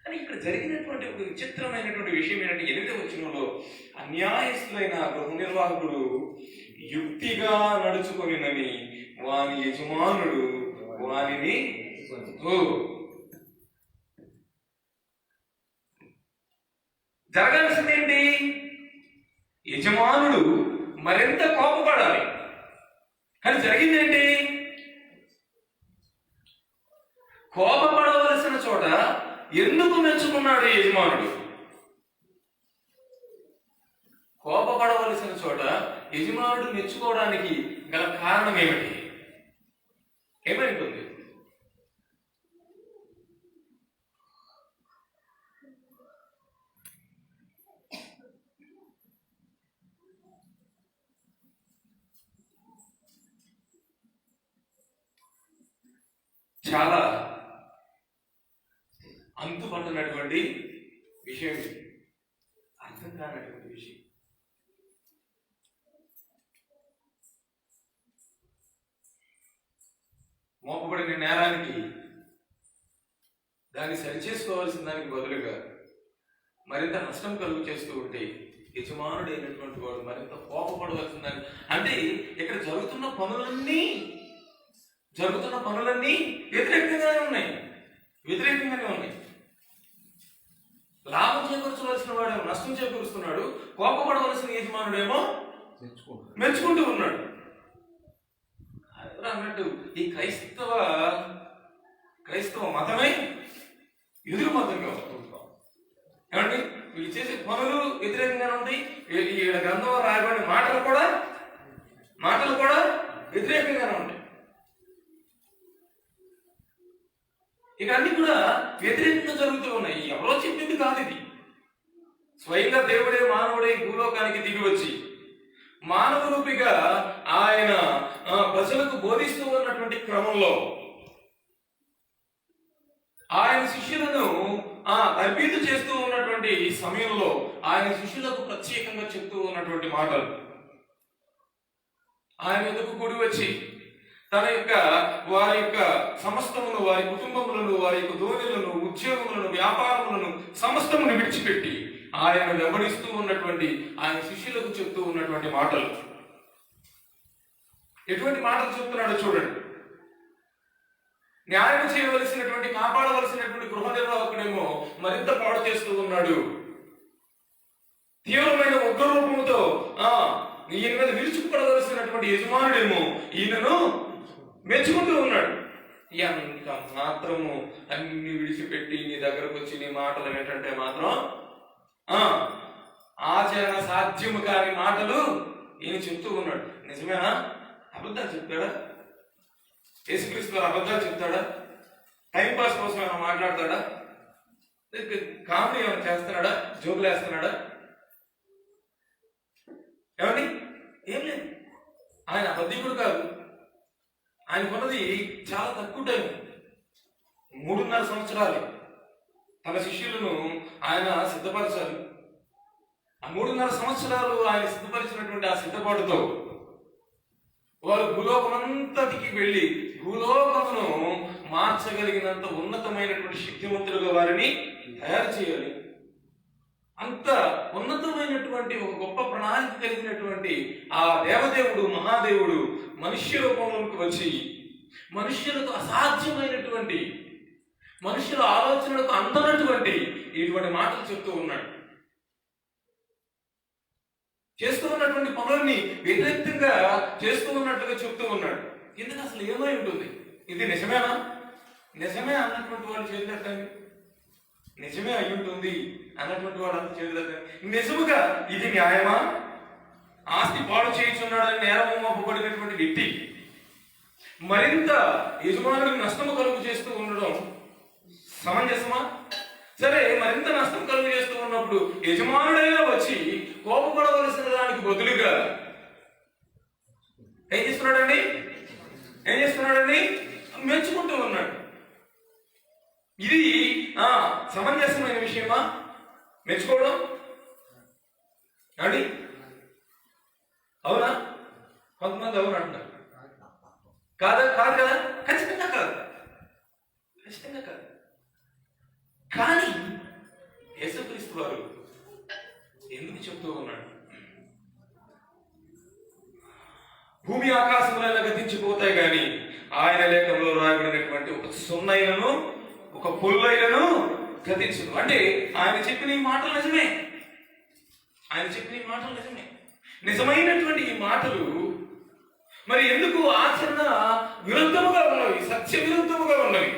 కానీ ఇక్కడ జరిగినటువంటి ఒక విచిత్రమైనటువంటి విషయం ఏంటంటే 8వ వచనంలో అన్యాయస్తులైన గృహ నిర్వాహకుడు యుక్తిగా నడుచుకొనినని వాని యజమానుడు వానిని జరగాల్సిందేంటి? యజమానుడు మరింత కోపపడాలి. కానీ జరిగిందేంటి? కోపపడవలసిన చోట ఎందుకు మెచ్చుకున్నాడు యజమానుడు? కోపపడవలసిన చోట యజమానుడు మెచ్చుకోవడానికి గల కారణం ఏమిటి? ఏమై ఉంటుంది? చాలా అంతుపట్టనటువంటి విషయం ఇది. అర్థం కానటువంటి విషయం. మోపబడిన నేరానికి దాన్ని సరిచేసుకోవాల్సిన దానికి బదులుగా మరింత నష్టం కలుగు చేస్తూ ఉంటే యజమానుడైనటువంటి వాడు మరింత కోపపడవలసిన దాన్ని, అంటే ఇక్కడ జరుగుతున్న పనులన్నీ వ్యతిరేకంగానే ఉన్నాయి. లాభం చేకూర్చవలసిన వాడేమో నష్టం చేకూరుస్తున్నాడు, కోపపడవలసిన యజమానుడేమో మెచ్చుకుంటూ ఉన్నాడు. అన్నట్టు ఈ క్రైస్తవ మతమే ఎదురు మతంగా ఉంటాం. ఏమండి, వీళ్ళు చేసే పనులు వ్యతిరేకంగానే ఉంటాయి. ఈ గ్రంథంలో రాయబడిన మాటలు కూడా వ్యతిరేకంగానే ఉంటాయి. ఇక అన్ని కూడా వ్యతిరేకంగా జరుగుతూ ఉన్నాయి. ఎవరో చెప్పింది కాదు ఇది. స్వయంగా దేవుడే మానవుడే భూలోకానికి దిగి వచ్చి మానవ రూపిగా ఆయన ప్రజలకు బోధిస్తూ ఉన్నటువంటి క్రమంలో ఆయన శిష్యులను తర్బీదు చేస్తూ ఉన్నటువంటి సమయంలో ఆయన శిష్యులకు ప్రత్యేకంగా చెప్తూ ఉన్నటువంటి మాటలు, ఆయన ఎదుగు కూడి వచ్చి వారి యొక్క సమస్తమును, వారి కుటుంబములను, వారి యొక్క ధోనిలను, ఉద్యోగములను, వ్యాపారములను సమస్తమును విడిచిపెట్టి ఆయన వెంబడిస్తూ ఉన్నటువంటి ఆయన శిష్యులకు చెప్తూ ఉన్నటువంటి మాటలు. ఎటువంటి మాటలు చెప్తున్నాడో చూడండి. న్యాయం చేయవలసినటువంటి, కాపాడవలసినటువంటి గృహ నిర్వాహకుడేమో మరింత పాడు చేస్తూ ఉన్నాడు. తీవ్రమైన ఉగ్రరూపంతో ఈయన మీద విరుచుకుపడవలసినటువంటి యజమానుడేమో ఈయనను మెచ్చుకుంటూ ఉన్నాడు. ఎంత మాత్రము అన్ని విడిచిపెట్టి నీ దగ్గరకు వచ్చి నీ మాటలు ఏంటంటే మాత్రం ఆచరణ సాధ్యము కాని మాటలు ఈయన చెప్తూ ఉన్నాడు. నిజమేనా? అబద్ధాలు చెప్తాడా? యేసుక్రీస్తు గారు అబద్ధాలు చెప్తాడా? టైంపాస్ కోసం ఏమైనా మాట్లాడతాడా? కామెడీ ఏమైనా చేస్తున్నాడా? జోకులు వేస్తున్నాడా? ఏమండి, ఏం లేదు. ఆయన అబద్ధికుడు కాదు. ఆయనకున్నది చాలా తక్కువ టైం, 3.5 సంవత్సరాలు తన శిష్యులను ఆయన సిద్ధపరచాలి. ఆ 3.5 సంవత్సరాలు ఆయన సిద్ధపరిచినటువంటి ఆ సిద్ధపాటుతో వారు భూలోకమంతటికి వెళ్ళి భూలోకమును మార్చగలిగినంత ఉన్నతమైనటువంటి శక్తివంతులుగా వారిని తయారు చేయాలి. అంత ఉన్నతమైనటువంటి ఒక గొప్ప ప్రణాళిక కలిగినటువంటి ఆ దేవదేవుడు, మహాదేవుడు మనుష్య రూపంలోకి వచ్చి మనుష్యులకు అసాధ్యమైనటువంటి, మనుష్యుల ఆలోచనలకు అందనటువంటి ఇటువంటి మాటలు చెప్తూ ఉన్నాడు. చేస్తూ ఉన్నటువంటి పనులన్నీ వ్యతిరేకంగా చేస్తూ ఉన్నట్టుగా చెప్తూ ఉన్నాడు. ఎందుకు? అసలు ఏమై ఉంటుంది? ఇది నిజమేనా? నిజమే అన్నటువంటి వాళ్ళు చేతులెత్తండి. నిజమే అయి ఉంటుంది అన్నటువంటి వాడు అంత చేతులెత్తండి. నిజముగా ఇది న్యాయమా? ఆస్తి పాడు చేయించున్నాడని నేరము మోపబడినటువంటి వ్యక్తి మరింత యజమానుడికి నష్టము కలుగు చేస్తూ ఉండడం సమంజసమా? సరే, మరింత నష్టం కలుగు చేస్తూ ఉన్నప్పుడు యజమానుడైనా వచ్చి కోపపడవలసిన దానికి బదులుగా ఏం చేస్తున్నాడండి? మెచ్చుకుంటూ ఉన్నాడు. ఇది సమంజసమైన విషయమా మెచ్చుకోవడం? అండి, అవునా? కొంతమంది అవును అంటున్నారు. కాదు కదా? ఖచ్చితంగా కాదు. కానీ యేసుక్రీస్తు వారు ఎందుకు చెప్తూ ఉన్నాడు? భూమి ఆకాశములైనా గతించిపోతాయి కానీ ఆయన లేఖంలో రాయబడినటువంటి ఒక సున్నైనను ఒక పుల్లైనను గతించదు. అంటే ఆయన చెప్పిన ఈ మాటలు నిజమే. నిజమైనటువంటి ఈ మాటలు మరి ఎందుకు ఆచరణ విరుద్ధముగా ఉన్నవి, సత్య విరుద్ధముగా ఉన్నవి?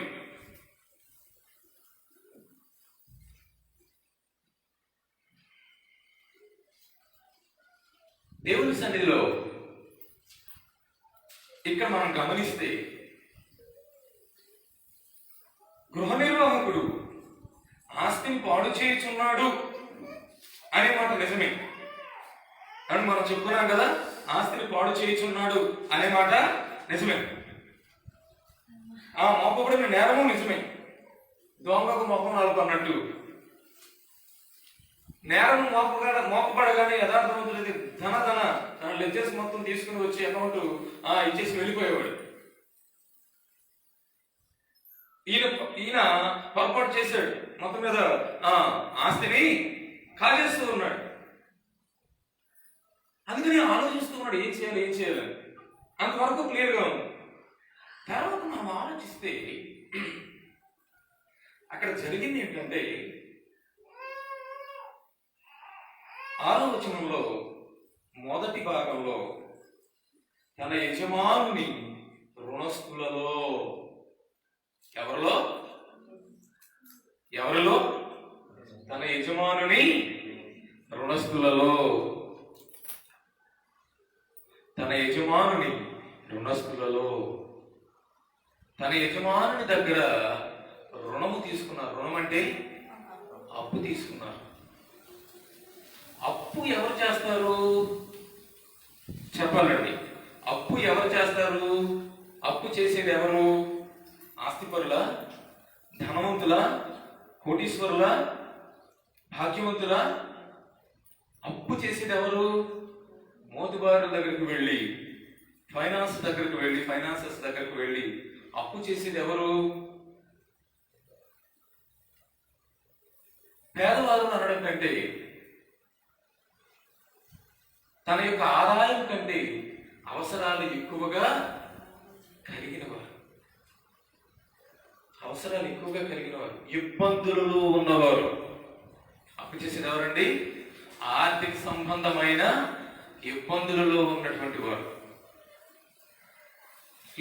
దేవుని సన్నిధిలో ఇక్కడ మనం గమనిస్తే గృహ నిర్వాహకుడు ఆస్తిని పాడు చేయుచున్నాడు అనే మాట నిజమే. అని మనం చెప్పుకున్నాం కదా, ఆస్తిని పాడు చేయుచున్నాడు అనే మాట నిజమే. ఆ మోపబడిన నేరము నిజమే. దొంగకు మొహం నాలుగు అన్నట్టు నేరం మోపబడగానే యథార్థవంతులది తన లెడ్జెస్ మొత్తం తీసుకుని వచ్చి అకౌంట్ ఇచ్చేసి వెళ్ళిపోయేవాడు. ఈయన పొరపాటు చేశాడు, మొత్తం మీద ఆస్తిని కాజేస్తూ ఉన్నాడు. అందుకని ఆలోచిస్తూ ఉన్నాడు ఏం చేయాలని. అంతవరకు క్లియర్గా ఉంది. తర్వాత మనం ఆలోచిస్తే అక్కడ జరిగింది ఏంటంటే 6వ వచనంలో మొదటి భాగంలో తన యజమానుని రుణస్థులలో ఎవరిలో తన యజమానుని రుణస్థులలో తన యజమానుని దగ్గర రుణము తీసుకున్నారు. రుణం అంటే అప్పు తీసుకున్నారు. అప్పు ఎవరు చేస్తారు చెప్పాలండి? అప్పు ఎవరు చేస్తారు? అప్పు చేసేది ఎవరు? ఆస్తిపరుల, ధనవంతుల, కోటీశ్వరుల, భాగ్యవంతుల? అప్పు చేసేది ఎవరు? మోతుబారుల దగ్గరికి వెళ్ళి, ఫైనాన్సర్స్ దగ్గరికి వెళ్ళి అప్పు చేసేది ఎవరు? పేదవారు అనడం కంటే, తన యొక్క ఆదాయం కంటే అవసరాలు ఎక్కువగా కలిగిన వారు, ఇబ్బందులలో ఉన్నవారు అప్పు చేసేది ఎవరండి? ఆర్థిక సంబంధమైన ఇబ్బందులలో ఉన్నటువంటి వారు.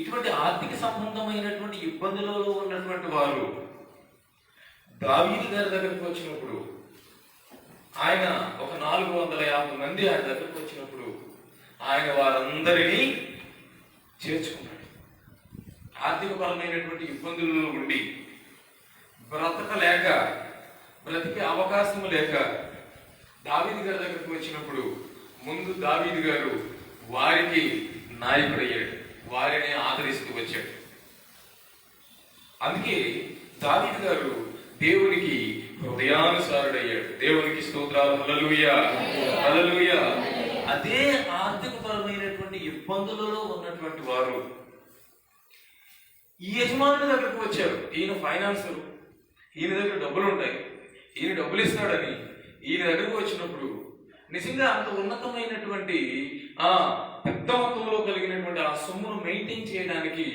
ఇటువంటి ఆర్థిక సంబంధమైనటువంటి ఇబ్బందులలో ఉన్నటువంటి వారు దావీదు గారి దగ్గరకు వచ్చినప్పుడు, ఆయన ఒక 450 మంది ఆయన దగ్గరకు వచ్చినప్పుడు ఆయన వారందరినీ చేర్చుకున్నాడు. ఆర్థికపరమైనటువంటి ఇబ్బందులలో ఉండి బ్రతికే అవకాశం లేక దావీదు గారి దగ్గరకు వచ్చినప్పుడు ముందు దావీదు గారు వారికి నాయకుడయ్యాడు, వారిని ఆదరిస్తూ వచ్చాడు. అందుకే దావీదు గారు దేవునికి హృదయానుసారుడయ్యాడు. దేవునికి స్తోత్రాలు, హల్లెలూయా, హల్లెలూయా. అదే ఆర్థికపరమైనటువంటి ఇబ్బందులలో ఉన్నటువంటి వారు ఈ యజమానుల దగ్గరకు వచ్చారు. ఈయన ఫైనాన్సర్, ఈయన దగ్గర డబ్బులు ఉంటాయి, ఈయన డబ్బులు ఇస్తాడని ఈయన దగ్గరకు వచ్చినప్పుడు నిజంగా అంత ఉన్నతమైనటువంటి పెద్ద మొత్తంలో కలిగినటువంటి ఆ సొమ్మును మెయింటైన్ చేయడానికి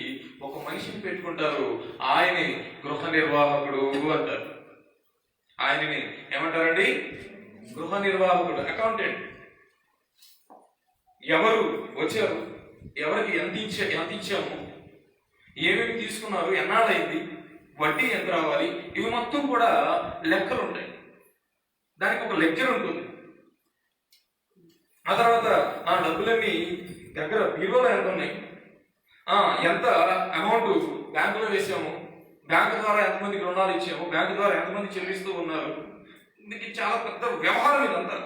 ఒక మనిషిని పెట్టుకుంటారు. ఆయనే గృహ నిర్వాహకుడు అంటారు. ఆయనని ఏమంటారండి? గృహ నిర్వాహకుడు, అకౌంటెంట్. ఎవరు వచ్చారు, ఎవరికి ఎంత ఇచ్చాము, ఏమేమి తీసుకున్నారు, ఎన్నాళ్ళైంది, వడ్డీ ఎంత రావాలి, ఇవి మొత్తం కూడా లెక్కలు ఉంటాయి. దానికి ఒక లెక్చర్ ఉంటుంది. ఆ తర్వాత ఆ డబ్బులన్నీ దగ్గర బీరోలో ఎంత ఉన్నాయి, ఎంత అమౌంట్ బ్యాంకులో వేసాము, బ్యాంకు ద్వారా ఎంతమందికి రుణాలు ఇచ్చాము, బ్యాంకు ద్వారా ఎంతమంది చెల్లిస్తూ ఉన్నారు. ఇది చాలా పెద్ద వ్యవహారం ఇదంతా.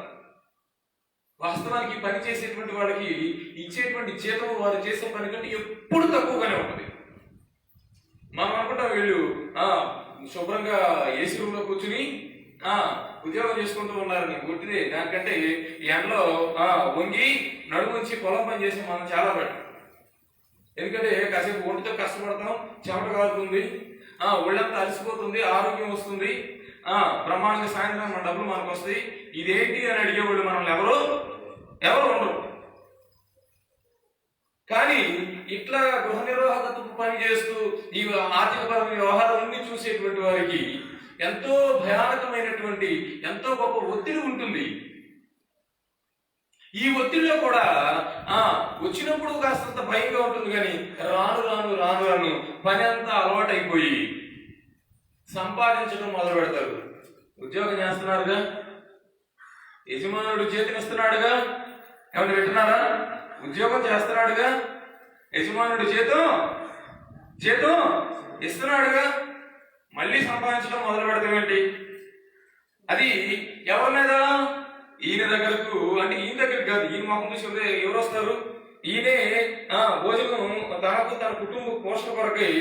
వాస్తవానికి పని చేసేటువంటి వాళ్ళకి ఇచ్చేటువంటి జీతం వారు చేసే పని కంటే ఎప్పుడు తక్కువగానే ఉంటుంది. మనం అనుకుంటాం వీళ్ళు శుభ్రంగా ఏసీ రూమ్ లో కూర్చుని ఉద్యోగం చేసుకుంటూ ఉన్నారని. గుర్తుదే, దానికంటే ఎండలో వంగి నడుము నుంచి పొలం పని చేసి మనం చాలా బట్టి. ఎందుకంటే కాసేపు ఒంటితో కష్టపడతాం, చెమట కాలుతుంది, ఒళ్ళంతా అలసిపోతుంది, ఆరోగ్యం వస్తుంది, బ్రహ్మాండంగా సాయంత్రం మన డబ్బులు మనకు వస్తాయి. ఇదేంటి అని అడిగేవాళ్ళు మనల్ని ఎవరు ఉండరు. కానీ ఇట్లా గృహ నిర్వాహకత్వ పని చేస్తూ ఈ ఆర్థికపరమైన వ్యవహారాలన్నీ చూసేటువంటి వారికి ఎంతో భయానకమైనటువంటి, ఎంతో గొప్ప ఒత్తిడి ఉంటుంది. ఈ ఒత్తిడిలో కూడా వచ్చినప్పుడు కాస్తంత భయంగా ఉంటుంది, కానీ రాను పని అంతా అలవాటైపోయి సంపాదించడం మొదలు పెడతారు. ఉద్యోగం చేస్తున్నారుగా, యజమానుడు చేతినిస్తున్నాడుగా, ఏమంటే వింటున్నారా? ఉద్యోగం చేస్తున్నాడుగా, యజమానుడు జీతం ఇస్తున్నాడుగా, మళ్ళీ సంపాదించడం మొదలు పెడతామేంటి? అది ఎవరి మీద? ఈయన దగ్గరకు, అంటే ఈయన దగ్గరికి కాదు, ఈయన మొహం చూసి ఎవరు వస్తారు? ఈయనే భోజనం తనకు తన కుటుంబ పోషణ కొరకై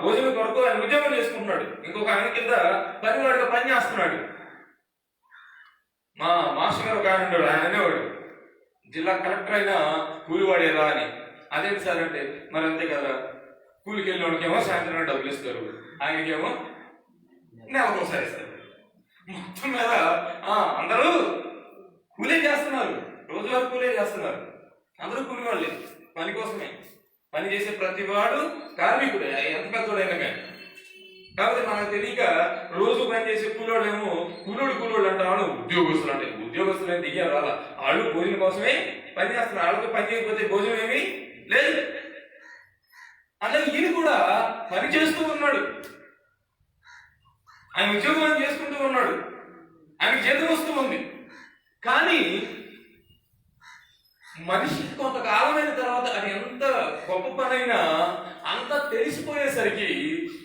భోజనం కొరకు ఆయన ఉద్యోగం చేసుకుంటున్నాడు. ఇంకొక ఆయన కింద పనివాడిగా పని చేస్తున్నాడు. మా మాస్టర్ గారు ఒక ఆయన ఉన్నాడు, ఆయన అనేవాడు, జిల్లా కలెక్టర్ అయినా కూలివాడేరా అని. అదేంటి సార్ అంటే, మరి అంతే కదా, కూలికి వెళ్ళినోడికేమో సాయంత్రం డబ్బులు ఇస్తారు, ఆయనకేమో నెలకోసారి ఇస్తారు. మొత్తం మీద అందరూ కూలే చేస్తున్నారు, రోజువారీ కూలే చేస్తున్నారు. అందరూ కూలి వాళ్ళే, పని కోసమే. పని చేసే ప్రతి వాడు కార్మికుడే, ఎంత పెద్దోడైనా కానీ. కాబట్టి మనకు తెలియక రోజు పని చేసే కూలోళ్ళేమో కూలోడు అంటారు, ఉద్యోగస్తులు అంటే ఉద్యోగస్తులు ఏమి దిగారు వాళ్ళ, వాళ్ళు భోజనం కోసమే పని చేస్తున్నారు. వాళ్ళతో పని చేయకపోతే భోజనం ఏమీ లేదు. అలాగే ఈయన కూడా పని చేస్తూ ఉన్నాడు, ఆయన ఉద్యోగం చేసుకుంటూ ఉన్నాడు, ఆయనకి జీతం వస్తూ ఉంది. కానీ మనిషి కొంతకాలమైన తర్వాత అది ఎంత గొప్ప పనైనా అంత తెలిసిపోయేసరికి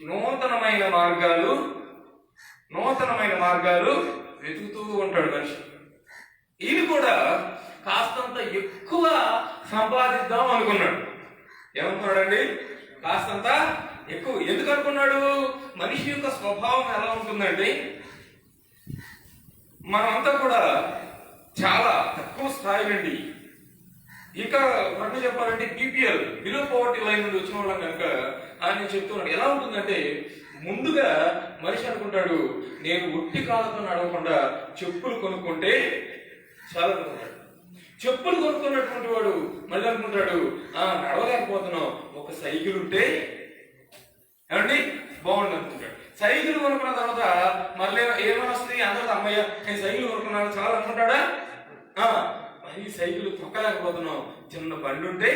నూతనమైన మార్గాలు వెతుకుతూ ఉంటాడు మనిషి. ఈయన కూడా కాస్తంత ఎక్కువ సంపాదిద్దాం అనుకున్నాడు. ఏమనుకున్నాడండి? కాస్తంత ఎక్కువ. ఎందుకు అనుకున్నాడు? మనిషి యొక్క స్వభావం ఎలా ఉంటుందండి? మనమంతా కూడా చాలా తక్కువ స్థాయి నుండి, ఇంకా మనకు చెప్పాలంటే బీపీఎల్, బిలో పవర్టీ లైన్ నుండి వచ్చిన వాళ్ళం కనుక ఆయన చెప్తున్నాడు. ఎలా ఉంటుందంటే, ముందుగా మనిషి అనుకుంటాడు, నేను ఒట్టి కాళ్ళతో నడవకుండా చెప్పులు కొనుక్కుంటే చాలా అనుకుంటాడు. చెప్పులు కొనుక్కున్నటువంటి వాడు మళ్ళీ అనుకుంటాడు, నడవలేకపోతున్నాం, ఒక సైకిల్ ఉంటే ఏమండి బాగుండు అనుకుంటాడు. సైకిల్ కొనుక్కున్న తర్వాత మళ్ళీ ఏమైనా వస్తుంది, అందరూ అమ్మయ్య నేను సైకిల్ కొనుక్కున్నాను చాలా అనుకుంటాడా? ఈ సైకిల్ తొక్కలేకపోతున్నాం, చిన్న బండి ఉంటే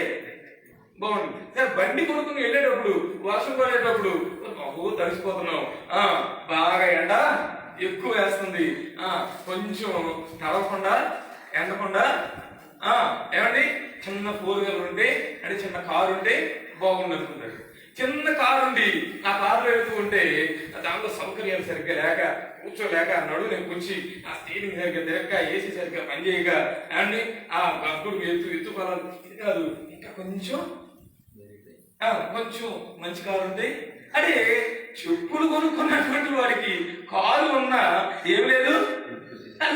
బాగుంటుంది. సరే, బండి కొనుక్కుని వెళ్ళేటప్పుడు వర్షం పడేటప్పుడు తడిసిపోతున్నాం, బాగా ఎండ ఎక్కువ వేస్తుంది, కొంచెం నడవకుండా ఎండకుండా ఏమండి చిన్న 4 వీలర్ ఉంటే, అంటే చిన్న కారు ఉంటే బాగుంది అనుకుంటాడు. చిన్న కారు ఉండి ఆ కారులో వెళ్తూ ఉంటే దాంట్లో సౌకర్యాలు సరిగ్గా లేక, కూర్చోలేక, నడువు కొంచెం ఆ స్టీరింగ్ సరిగ్గా తిరగక, ఏసీ సరిగ్గా పనిచేయక, అండి ఆ గబ్బుడు ఎత్తు పొలాలు కాదు, ఇంకా కొంచెం మంచి కారు ఉంటే, అంటే చెప్పులు కొనుక్కున్నటువంటి వాడికి కారు ఉన్నా ఏం లేదు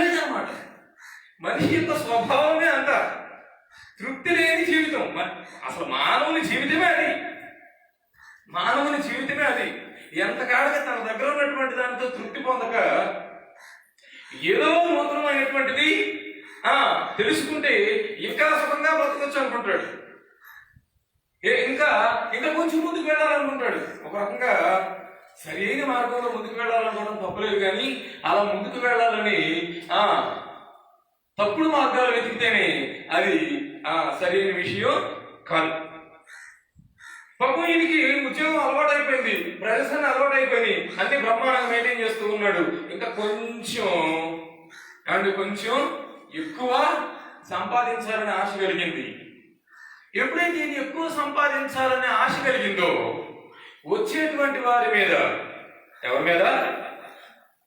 లేదన్నమాట. మనిషి యొక్క స్వభావమే అంత తృప్తి లేని జీవితం. అసలు మానవుని జీవితమే అది. ఎంతకాడగా తన దగ్గర ఉన్నటువంటి దానితో తృప్తి పొందక ఏదో నూతనమైనటువంటిది తెలుసుకుంటే ఇంకా సుఖంగా బ్రతకొచ్చు అనుకుంటాడు. ఇంకా కొంచెం ముందుకు వెళ్ళాలనుకుంటాడు. ఒక రకంగా సరైన మార్గంలో ముందుకు వెళ్ళాలనుకోవడం తప్పలేదు, కానీ అలా ముందుకు వెళ్ళాలని తప్పుడు మార్గాలు వెతికితేనే అది సరైన విషయం కాదు. పాపం ఈయనకి ఉద్యోగం అలవాటు అయిపోయింది, ప్రదర్శన అలవాటు అయిపోయింది, అన్ని బ్రహ్మాండంగా మెయింటైన్ చేస్తూ ఉన్నాడు. ఇంకా కొంచెం ఎక్కువ సంపాదించాలని ఆశ కలిగింది. ఎప్పుడైతే ఇది ఎక్కువ సంపాదించాలనే ఆశ కలిగిందో వచ్చేటువంటి వారి మీద, ఎవరి మీద?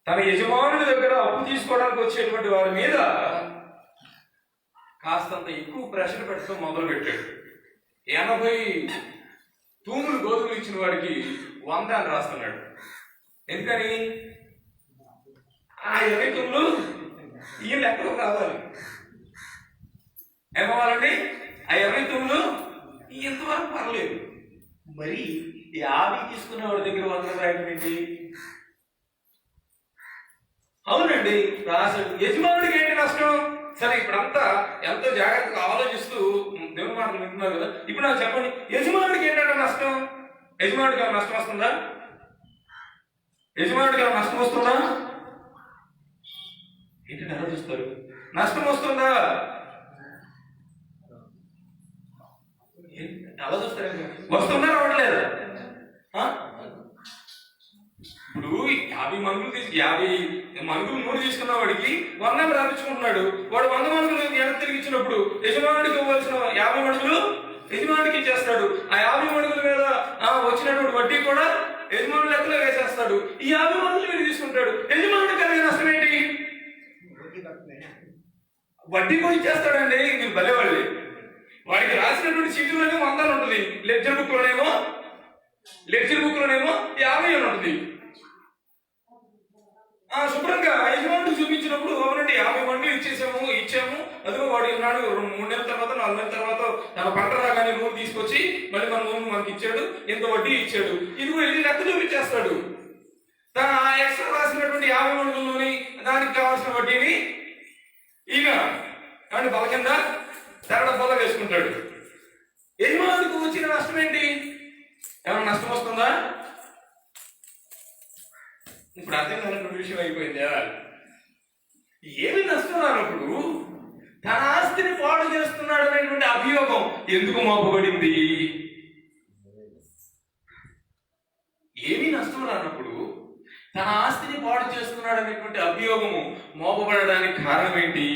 తన యజమానుల దగ్గర అప్పు తీసుకోవడానికి వచ్చేటువంటి వారి మీద కాస్తంత ఎక్కువ ప్రెషర్ పెట్టడం మొదలు పెట్టాడు. 80 తూములు గోధుమలు ఇచ్చిన వాడికి 100 అని రాస్తున్నాడు. ఎందుకని? ఆ 20 తూములు ఈయన ఎక్కడో రావాలి. ఏమవ్వాలండి? ఆ 20 తూములు ఇంతవరకు పర్లేదు, మరి 50 తీసుకునేవాడి దగ్గర 100 రాయడం ఏంటి? అవునండి, రాశాడు. యజమానుడికి ఏంటి నష్టం? సరే, ఇప్పుడంతా ఎంతో జాగ్రత్తగా ఆలోచిస్తూ దేవుని మాటలు వింటున్నారు కదా. ఇప్పుడు నాకు చెప్పండి, యజమానుడికి ఏంటంటే నష్టం? యజమానుడికి ఏమైనా నష్టం వస్తుందా? ఏంటంటే ఎలా చూస్తారు? నష్టం వస్తుందా? ఎలా చూస్తారు? వస్తుందా రావట్లేదా? ఇప్పుడు 50 మనుగులు 50 మనుగులు నూనె తీసుకున్న వాడికి 100 రాపించుకుంటున్నాడు. వాడు 100 మనుగులు వెనక్కి తిరిగి ఇచ్చినప్పుడు యజమానుడికి ఇవ్వాల్సిన 50 మడుగులు యజమానికి ఇచ్చేస్తాడు. ఆ 50 మడుగుల మీద వచ్చినటువంటి వడ్డీ కూడా యజమానుడు లెక్కలో వేసేస్తాడు. ఈ 50 మడుగులు వీడు తీసుకుంటాడు. యజమానుడు కలిగిన నష్టం ఏంటి? వడ్డీ కూడా ఇచ్చేస్తాడండి. మీరు భలేవాళ్ళే. వాడికి రాసినటువంటి చీటీలోనే 100 ఉంటుంది, లెడ్జర్ బుక్ లోనేమో 50 అని ఉంటుంది. శుభ్రంగా యజమానుడు చూపించినప్పుడు అవునండి 50 మంది ఇచ్చాము అదిగో వాడు ఉన్నాడు 3 నెలల తర్వాత 4 నెలల తర్వాత తన పంట రాగానే నూనె తీసుకొచ్చి మళ్ళీ మన నూనె మనకి ఇచ్చాడు, ఇంత వడ్డీ ఇచ్చాడు. ఇదిగో ఇది లెక్క చూపించేస్తాడు. తన ఎక్స్ట్రా రాసినటువంటి 50 మడుగుల్లోని దానికి కావాల్సిన వడ్డీని ఈయన కానీ బల కింద తెరడ బల్ల వేసుకుంటాడు. యజమానుడికి వచ్చిన నష్టం ఏంటి? ఏమైనా నష్టం వస్తుందా? ఇప్పుడు అర్థం కానటువంటి విషయం అయిపోయిందా? ఏమి నష్టం రానప్పుడు తన ఆస్తిని పాడు చేస్తున్నాడు అనేటువంటి అభియోగం ఎందుకు మోపబడింది? ఏమి నష్టం రానప్పుడు తన ఆస్తిని పాడు చేస్తున్నాడు అనేటువంటి అభియోగము మోపబడడానికి కారణం ఏంటి?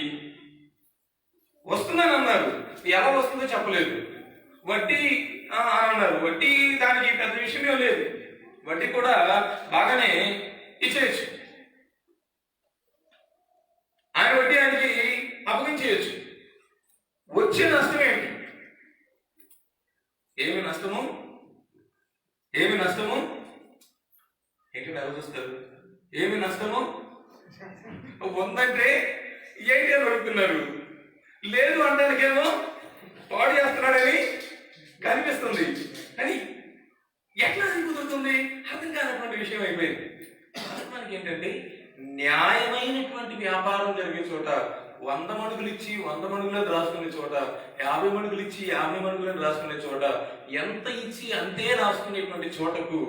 వస్తుందని అన్నారు, ఎలా వస్తుందో చెప్పలేదు. వడ్డీ అన్నారు, వడ్డీ దానికి పెద్ద విషయమే లేదు, వడ్డీ కూడా బాగానే ఇచ్చేయచ్చు, ఆయన వడ్డీ ఆయనకి అప్పగించేయచ్చు. వచ్చే నష్టం ఏంటి? ఏమి నష్టము ఏంటంటే ఆలోచిస్తారు. ఏమి నష్టము? ఉందంటే ఏంటి అని అడుగుతున్నారు. లేదు అంటానికేమో పాడు చేస్తున్నాడని కనిపిస్తుంది, కానీ ఎట్లా కుదురుతుంది? అర్థం కానటువంటి విషయం అయిపోయింది. మనకి ఏంటంటే న్యాయమైనటువంటి వ్యాపారం జరిగే చోట 100 మడుగులు ఇచ్చి 100 మడుగులను రాసుకునే చోట, 50 మడుగులు ఇచ్చి 50 మడుగులను రాసుకునే చోట, ఎంత ఇచ్చి అంతే రాసుకునేటువంటి చోటకు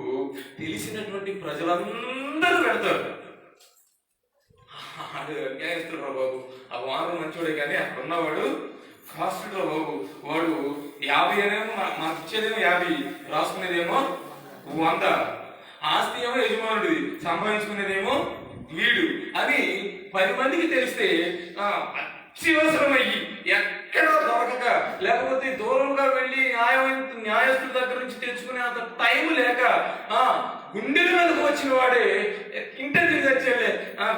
తెలిసినటువంటి ప్రజలందరూ పెడతారు. న్యాయస్తుడు బాబు, ఆ వారం మంచివాడే కానీ అక్కడ ఉన్నవాడు కాస్టుడు బాబు, వాడు 50 అనేమో మాకు ఇచ్చేదేమో 50, రాసుకునేదేమో 100, ఆస్తి ఏమో యజమానుడిది, సంపాదించుకునేదేమో వీడు అని 10 మందికి తెలిస్తే అత్యవసరమయ్యి ఎక్కడో దొరకక, లేకపోతే దూరంగా వెళ్ళి న్యాయస్తుల దగ్గర నుంచి తెచ్చుకునే అంత టైం లేక గుండెల మీదకు వచ్చిన వాడే ఇంటర్వ్యూ తెచ్చేలే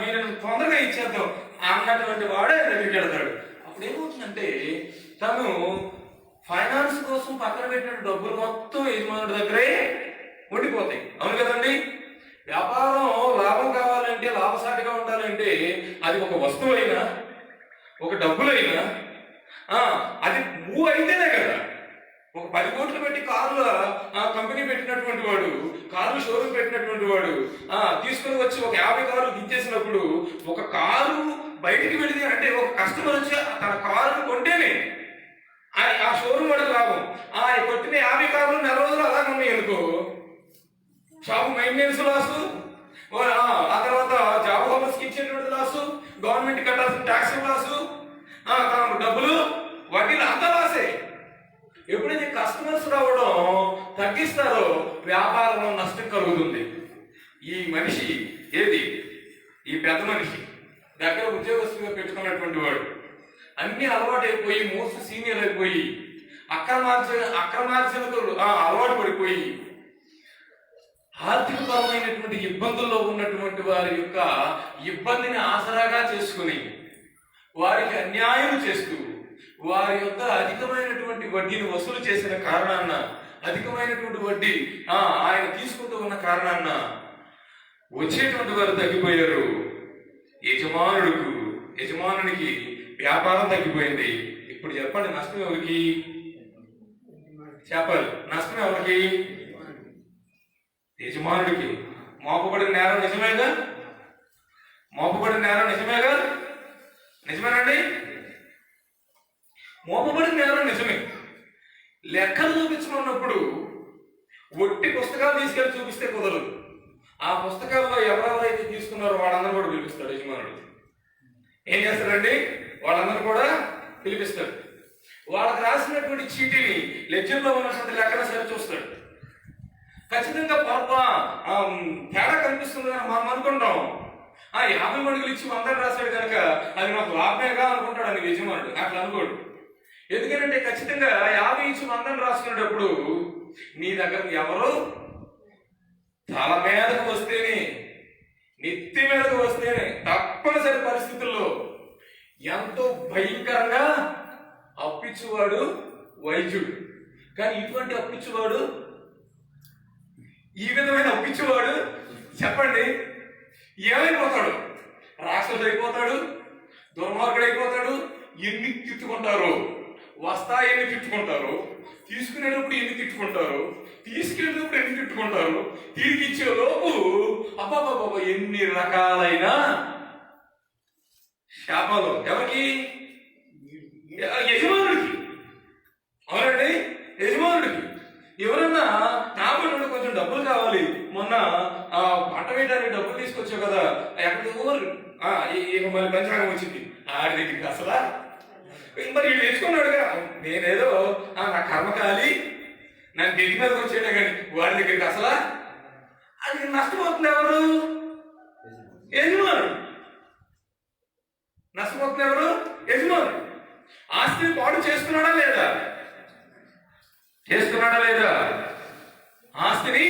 వీళ్ళని తొందరగా ఇచ్చేద్దాం అన్నటువంటి వాడే దగ్గరికి వెళ్తాడు. అప్పుడు ఏమవుతుందంటే తను ఫైనాన్స్ కోసం పక్కన పెట్టిన డబ్బులు మొత్తం యజమానుడి దగ్గరే ఉండిపోతాయి. అవును కదండి? వ్యాపారం లాభం కావాలంటే, లాభసాటిగా ఉండాలంటే అది ఒక వస్తువు అయినా ఒక డబ్బులైనా అది మూవ్ అయితేనే కదా. ఒక 10 కోట్లు పెట్టి కార్ల కంపెనీ పెట్టినటువంటి వాడు, కార్లు షోరూమ్ పెట్టినటువంటి వాడు తీసుకుని వచ్చి ఒక 50 కార్లు దించేసినప్పుడు, ఒక కారు బయటికి వెళితే అంటే ఒక కస్టమర్ వచ్చి తన కారును కొంటేనే ఆ షోరూమ్ వాడికి లాభం. కొట్టిన 50 కార్లు నెల రోజులు అలాగే ఉన్నాయి అనుకో, షాపు మెయింటెనెన్స్ లాసు, ఆ తర్వాత జాబ్ హోమర్స్కి ఇచ్చేటువంటి లాసు, గవర్నమెంట్ కట్టాల్సిన ట్యాక్స్ లాసు, డబ్బులు వడ్డీలు అంతా లాసే. ఎప్పుడైతే కస్టమర్స్ రావడం తగ్గిస్తారో వ్యాపారంలో నష్టం కలుగుతుంది. ఈ మనిషి ఈ పెద్ద మనిషి దగ్గర ఉద్యోగస్తుగా పెట్టుకున్నటువంటి వాడు అన్ని అలవాటు అయిపోయి, మోస్ట్ సీనియర్ అయిపోయి, అక్రమార్జనకు అలవాటు పడిపోయి, ఆర్థికపరమైనటువంటి ఇబ్బందుల్లో ఉన్నటువంటి వారి యొక్క ఇబ్బందిని ఆసరాగా చేసుకుని వారికి అన్యాయం చేస్తూ వారి యొక్క అధికమైనటువంటి వడ్డీని వసూలు చేసిన కారణాన్న, అధికమైనటువంటి వడ్డీ ఆయన తీసుకుంటూ ఉన్న కారణాన్న వచ్చేటువంటి వారు తగ్గిపోయారు. యజమానునికి వ్యాపారం తగ్గిపోయింది. ఇప్పుడు చెప్పండి, నష్టం ఎవరికి? చెప్పాలి, నష్టం ఎవరికి? యజమానుడికి. మోపబడిన నేరం నిజమేగా? నిజమేనండి? మోపబడిన నేరం నిజమే. లెక్కలు చూపించమన్నప్పుడు ఒట్టి పుస్తకాలు తీసుకెళ్ళి చూపిస్తే కుదరదు. ఆ పుస్తకాల్లో ఎవరెవరైతే తీసుకున్నారో వాళ్ళందరూ కూడా పిలిపిస్తాడు యజమానుడు. ఏం చేస్తాడండి? వాళ్ళందరూ కూడా పిలిపిస్తాడు. వాళ్ళకి రాసినటువంటి చీటీని లెడ్జర్లో ఉన్నటువంటి లెక్కన సరి చూస్తాడు. ఖచ్చితంగా తేడా కనిపిస్తుంది అని మనం అనుకుంటాం. 50 మడుగులు ఇచ్చి 100 రాశాడు కనుక అది నాకు లాభమేగా అనుకుంటాడు అని యజమానుడు. అట్లా అనుకోడు. ఎందుకంటే ఖచ్చితంగా 50 ఇచ్చి 100 రాసుకునేటప్పుడు నీ దగ్గరకు ఎవరు తల మీదకు వస్తేనే, నెత్తి మీదకు వస్తేనే, తప్పనిసరి పరిస్థితుల్లో ఎంతో భయంకరంగా అప్పిచ్చువాడు వైద్యుడు. కానీ ఇటువంటి అప్పిచ్చువాడు, ఈ విధమైన అప్పిచ్చువాడు చెప్పండి ఏమైపోతాడు? రాక్షసుడు అయిపోతాడు, దుర్మార్గుడు అయిపోతాడు. ఎన్ని తిట్టుకుంటారు, ఎన్ని తిట్టుకుంటారు, తీసుకునేటప్పుడు ఎన్ని తిట్టుకుంటారు, తీసుకెళ్ళేటప్పుడు ఎన్ని తిట్టుకుంటారు, తిరిగి ఇచ్చే లోపు అబ్బాబాబా ఎన్ని రకాలైన శాపాలు. ఎవరికి? యజమానుడికి. అవునండి, యజమానుడికి. ఎవరన్నా నామనుడు కొంచెం డబ్బులు కావాలి, మొన్న పంట వేయడానికి డబ్బులు తీసుకొచ్చావు కదా, ఎక్కడ మళ్ళీ పంచాంగం వచ్చింది ఆడి దగ్గరికి. అసలా మరి వీళ్ళు తెచ్చుకున్నాడుగా, నేనేదో నా కర్మకాలి నన్ను గెలి మీదకి వచ్చాడే కానీ వాడి దగ్గరికి అసలా అది నష్టపోతుంది. ఎవరు? యజమానుడు. నష్టపోతుంది ఎవరు? యజమానుడు. ఆస్తిని పాడు చేస్తున్నాడా లేదా? చేస్తున్నాడా లేదా? ఆస్తిని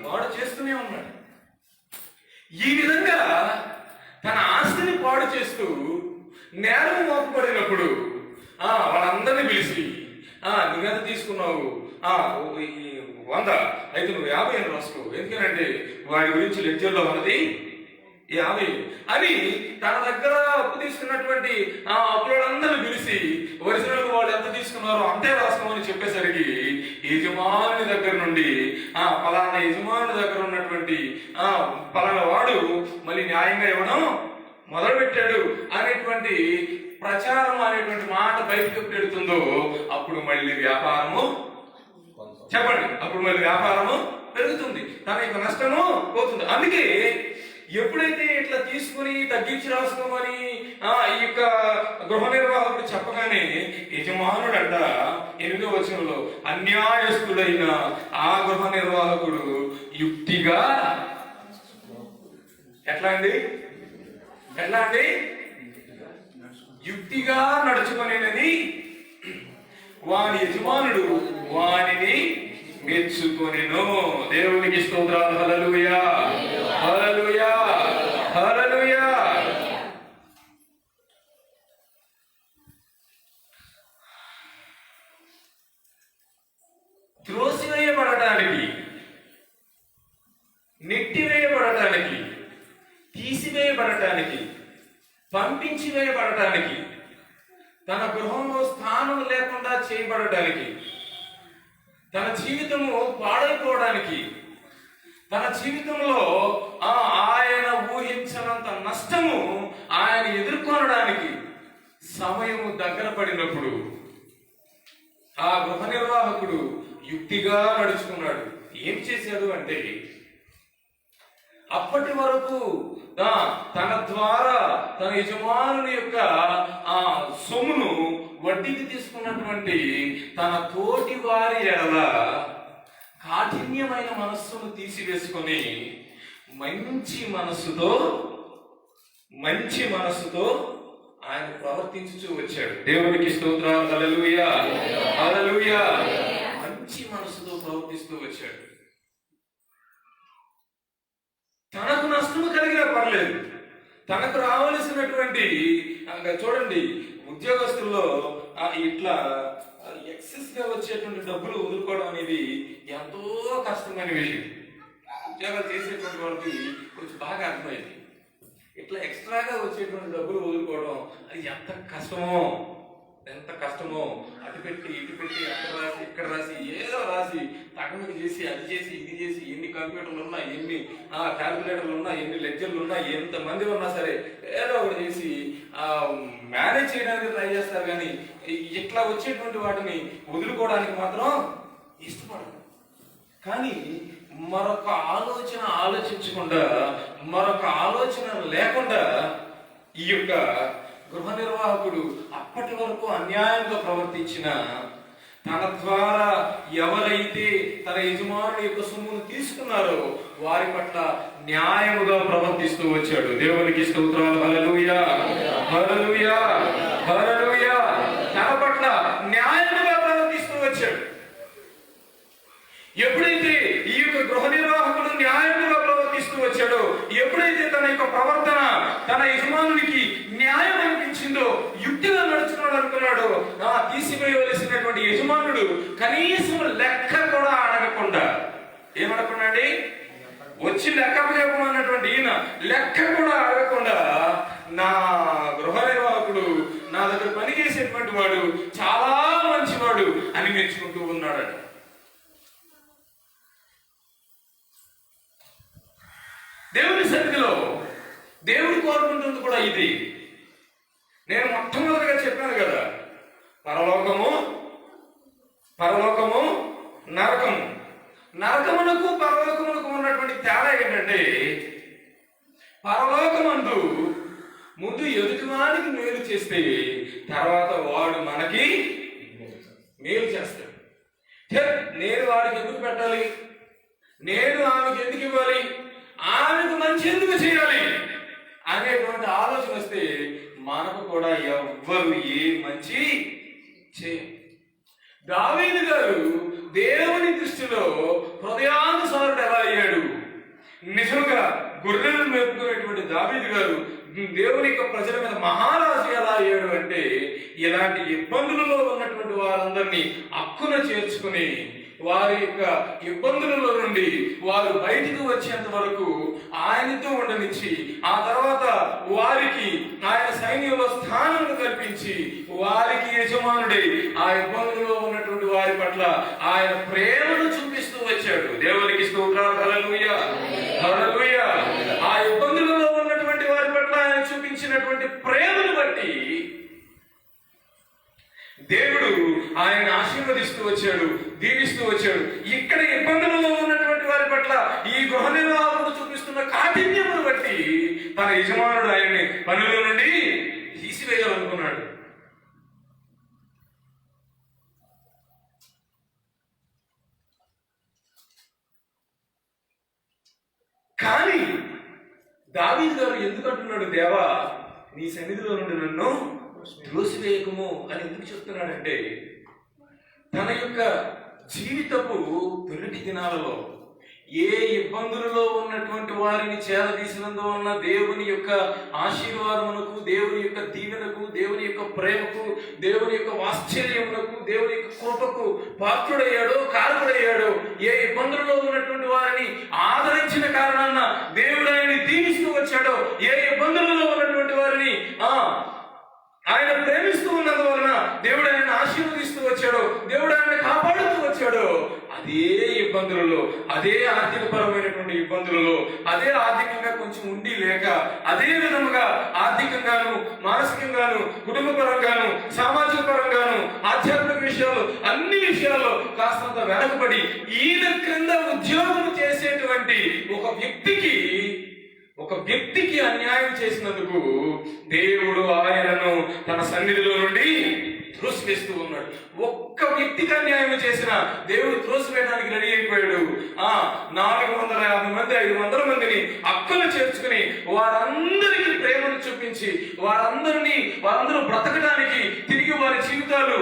పాడు చేస్తూనే ఉన్నాడు. ఈ విధంగా తన ఆస్తిని పాడు చేస్తూ నేరం మోపబడినప్పుడు వాళ్ళందరినీ పిలిచి నువ్వెంత తీసుకున్నావు? 100 అయితే నువ్వు 50 అని రాసుకో. ఎందుకంటే వాడి గురించి లెక్చర్లో ఉన్నది 50 అని తన దగ్గర అప్పు తీసుకున్నటువంటి అప్పులందరినీ పిలిచి ఒరిజినల్ వాళ్ళు ఎంత తీసుకున్నారో అంతే రాసుకోమని చెప్పేసరికి యజమాని దగ్గర నుండి పలానా యజమాని దగ్గర ఉన్నటువంటి పలానా వాడు మళ్ళీ న్యాయంగా ఇవ్వడం మొదలు పెట్టాడు అనేటువంటి ప్రచారం అనేటువంటి మాట బయటకు పెడుతుందో అప్పుడు మళ్ళీ వ్యాపారము చెప్పండి, అప్పుడు మళ్ళీ వ్యాపారము పెరుగుతుంది, తన యొక్క నష్టము పోతుంది. అందుకే ఎప్పుడైతే ఇట్లా తీసుకుని తగ్గించి రాసుకోమని ఈ యొక్క గృహ నిర్వాహకుడు చెప్పగానే యజమానుడంట 8వ వచనంలో అన్యాయస్తుడైన ఆ గృహ నిర్వాహకుడు యుక్తిగా ఎట్లా అండి యుక్తిగా నడుచుకునేది వాని యజమానుడు వానిని మెచ్చుకొనెను. దేవునికి స్తోత్రాలు. హల్లెలూయా, హల్లెలూయా, హల్లెలూయా. త్రోసివేయబడటానికి, నెట్టివేయబడటానికి, తీసివేయబడటానికి, పంపించి వేయబడటానికి, తన గృహంలో స్థానం లేకుండా చేయబడటానికి, తన జీవితము పాడైపోవడానికి, తన జీవితంలో ఆయన ఊహించనంత నష్టము ఆయన ఎదుర్కొనడానికి సమయము దగ్గర పడినప్పుడు ఆ గృహ నిర్వాహకుడు యుక్తిగా నడుచుకున్నాడు. ఏం చేశాడు అంటే అప్పటి వరకు తన ద్వారా తన యజమానుని యొక్క సొమ్మును వడ్డీకి తీసుకున్నటువంటి తన తోటి వారి ఎడల కాఠిన్యమైన మనస్సును తీసివేసుకొని మంచి మనస్సుతో ఆయన ప్రవర్తించుచూ వచ్చాడు. దేవునికి స్తోత్రాలు. హల్లెలూయా, హల్లెలూయా. మంచి మనస్సుతో ప్రవర్తిస్తూ వచ్చాడు. తనకు నష్టము కలిగినా పర్లేదు, తనకు రావలసినటువంటి చూడండి ఉద్యోగస్తుల్లో ఇట్లా ఎక్సెస్ గా వచ్చేటువంటి డబ్బులు వదులుకోవడం అనేది ఎంతో కష్టమైన విషయం. ఉద్యోగాలు చేసేటువంటి వాళ్ళకి కొంచెం బాగా అర్థమైంది. ఇట్లా ఎక్స్ట్రాగా వచ్చేటువంటి డబ్బులు వదులుకోవడం అది ఎంత కష్టమో అటు పెట్టి ఇటు పెట్టి అక్కడ రాసి ఇక్కడ రాసి ఏదో రాసి తగ్గమని చేసి అది చేసి ఇది చేసి ఎన్ని కంప్యూటర్లు ఉన్నా, ఎన్ని క్యాల్కులేటర్లు ఉన్నా, ఎన్ని లెక్చర్లు ఉన్నా, ఎంతమంది ఉన్నా సరే ఏదో ఒకటి చేసి మేనేజ్ చేయడానికి ట్రై చేస్తారు. కానీ ఇట్లా వచ్చేటువంటి వాటిని వదులుకోవడానికి మాత్రం ఇష్టపడరు. కానీ మరొక ఆలోచన ఆలోచించకుండా, మరొక ఆలోచన లేకుండా ఈ యొక్క గృహ నిర్వాహకుడు అప్పటి వరకు అన్యాయంగా ప్రవర్తించిన తన ద్వారా ఎవరైతే తన యజమానుడి యొక్క సొమ్మును తీసుకున్నారో వారి పట్ల న్యాయముగా ప్రవర్తిస్తూ వచ్చాడు. దేవునికి స్తోత్రాలు. హల్లెలూయా, హల్లెలూయా, హల్లెలూయా. తన పట్ల న్యాయముగా ప్రవర్తిస్తూ వచ్చాడు. ఎప్పుడైతే ఈ యొక్క గృహ నిర్వాహకుడు న్యాయముగా ప్రవర్తిస్తూ వచ్చాడో, ఎప్పుడైతే తన యొక్క ప్రవర్తన తన యజమానునికి న్యాయం అనిపించిందో, యుక్తిగా నడుచుకున్నాడు అనుకున్నాడో, తీసివేయవలసినటువంటి యజమానుడు కనీసం లెక్క కూడా అడగకుండా, ఏమనుకున్నాండి, వచ్చి లెక్క చెప్పమన్నటువంటి ఈయన లెక్క కూడా అడగకుండా, నా గృహ నిర్వాహకుడు నా దగ్గర పనిచేసేటువంటి వాడు చాలా మంచివాడు అని మెచ్చుకుంటూ ఉన్నాడట. దేవుని సన్నిధిలో దేవుడు కోరుకుంటుంది కూడా ఇది. నేను మొట్టమొదటిగా చెప్పాను కదా, పరలోకము నరకము. నరకమునకు పరలోకమునకు ఉన్నటువంటి తేడా ఏంటంటే, పరలోకమందు ముందు ఎదుటివానికి మేలు చేస్తే తర్వాత వాడు మనకి మేలు చేస్తాడు. నేను వాడికి ఎందుకు పెట్టాలి, నేను ఆమెకి ఎందుకు ఇవ్వాలి, ఆమెకు మంచి ఎందుకు చేయాలి అనేటువంటి ఆలోచన వస్తే మనకు కూడా ఎవ్వరు ఏ మంచి చేయ. దావీదు గారు దేవుని దృష్టిలో హృదయానుసారుడు ఎలా అయ్యాడు? నిజంగా గొర్రెలను మేపుకునేటువంటి దావీదు గారు దేవుని యొక్క ప్రజల మీద మహారాజు ఎలా అయ్యాడు అంటే, ఇలాంటి ఇబ్బందులలో ఉన్నటువంటి వారందరినీ హక్కున చేర్చుకుని వారి యొక్క ఇబ్బందులలో నుండి వారు బయటికి వచ్చేంత వరకు ఆయనతో ఉండనిచ్చి, ఆ తర్వాత వారికి ఆయన సైన్యంలో స్థానం కల్పించి వారికి యజమానుడై ఆ ఇబ్బందులలో ఉన్నటువంటి వారి పట్ల ఆయన ప్రేమను చూపిస్తూ వచ్చాడు. దేవునికి స్తోత్రాలు. హల్లెలూయా, హల్లెలూయా. ఆ ఇబ్బందులలో ఉన్నటువంటి వారి పట్ల ఆయన చూపించినటువంటి ప్రేమను బట్టి దేవుడు ఆయన ఆశీర్వదిస్తూ వచ్చాడు, దీవిస్తూ వచ్చాడు. ఇక్కడ ఇబ్బందులలో ఉన్నటువంటి వారి పట్ల ఈ గృహ నిర్వాహకుడు చూపిస్తున్న కాఠిన్యమును బట్టి తన యజమానుడు ఆయన్ని పనుల నుండి తీసివేయాలనుకున్నాడు. కానీ దావీదు గారు ఎందుకు అంటున్నాడు, దేవా నీ సన్నిధిలో నుండి నన్ను త్రోసివేయకము అని ఎందుకు చెప్తున్నాడంటే, తన యొక్క జీవితపు తొలిటి దినాలలో ఏ ఇబ్బందులలో ఉన్నటువంటి వారిని చేరదీసినందువలన దేవుని యొక్క ఆశీర్వాదమునకు, దేవుని యొక్క దీవెనకు, దేవుని యొక్క ప్రేమకు, దేవుని యొక్క వాత్సల్యమునకు, దేవుని యొక్క కృపకు పాత్రుడయ్యాడో, కారకుడయ్యాడో, ఏ ఇబ్బందులలో ఉన్నటువంటి వారిని ఆదరించిన కారణాన దేవుడు ఆయన్ని దీవిస్తూ వచ్చాడో, ఏ ఇబ్బందులలో ఉన్నటువంటి వారిని ఆయన ప్రేమిస్తూ ఉన్నందువలన దేవుడు ఆయన ఆశీర్వదిస్తూ వచ్చాడో, దేవుడు ఆయన కాపాడుతూ వచ్చాడో, అదే ఇబ్బందులలో, అదే ఆర్థికపరమైనటువంటి ఇబ్బందులలో, అదే ఆర్థికంగా కొంచెం ఉండి లేక, అదే విధముగా ఆర్థికంగాను, మానసికంగాను, కుటుంబ పరంగాను, సామాజిక పరంగాను, ఆధ్యాత్మిక విషయాలు, అన్ని విషయాల్లో కాస్తంత వెనకబడి ఈయన క్రింద ఉద్యోగం చేసేటువంటి ఒక వ్యక్తికి అన్యాయం చేసినందుకు దేవుడు ఆయనను తన సన్నిధిలో నుండి త్రోసివేస్తూ ఉన్నాడు. ఒక్క వ్యక్తికి అన్యాయం చేసిన దేవుడు త్రోసివేయడానికి రెడీ అయిపోయాడు. 450 మంది 500 మందిని హక్కును చేర్చుకుని వారందరికీ ప్రేమను చూపించి వారందరూ బ్రతకడానికి, తిరిగి వారి జీవితాలు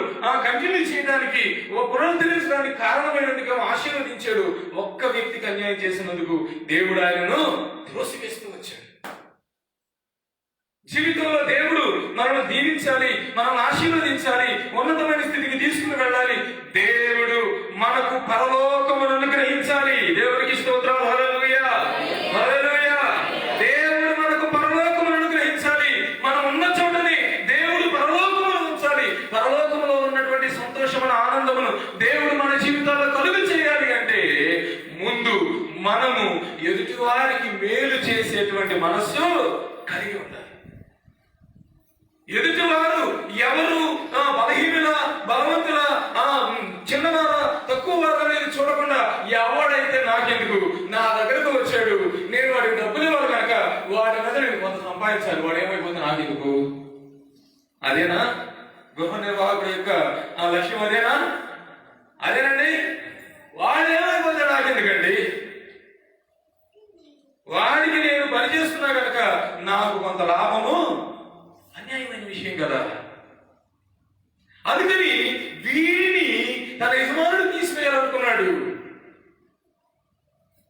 కంటిన్యూ చేయడానికి, పునరుద్ధరించడానికి కారణమైనందుకు ఆశీర్వదించాడు. ఒక్క వ్యక్తికి అన్యాయం చేసినందుకు దేవుడు ఆయనను త్రోసివేస్తూ వచ్చాడు. జీవితంలో దేవుడు మనల్ని దీవించాలి, మనల్ని ఆశీర్వదించాలి, ఉన్నతమైన స్థితికి తీసుకుని వెళ్ళాలి. దేవుడు మనకు పరలోకమును అనుగ్రహించాలి. దేవునికి స్తోత్రాలు. హల్లెలూయా, హల్లెలూయా. దేవుడు మనకు పరలోకమును అనుగ్రహించాలి. మనం ఉన్న చోటనే దేవుడు పరలోకమును ఉంచాలి. పరలోకములో ఉన్నటువంటి సంతోషమైన ఆనందమును దేవుడు మన జీవితాల్లో కలుగు చేయాలి అంటే ముందు మనము ఎదుటి వారికి మేలు చేసేటువంటి మనస్సు కలిగి ఉండాలి. ఎదుటివారు ఎవరు బలహీనుల, బలవంతుల, చిన్నవారా, తక్కువ వారు అనేది చూడకుండా ఎవడైతే నాకెందుకు, నా దగ్గరకు వచ్చాడు, నేను వాడికి డబ్బులు ఇవ్వాలి కనుక వాడి మీద నేను కొంత సంపాదించాలి, వాడు ఏమైపోతే నాకెందుకు? అదేనా గృహ నిర్వాహకుడు యొక్క లక్ష్యం? అదేనా? అదేనండి, వాడేమైపోతే నాకెందుకండి, వాడికి నేను పని చేస్తున్నా కనుక నాకు కొంత లాభము, అన్యాయమైన విషయం కదా. అందుకని వీడిని తన యజమానుడు తీసివేయాలనుకున్నాడు.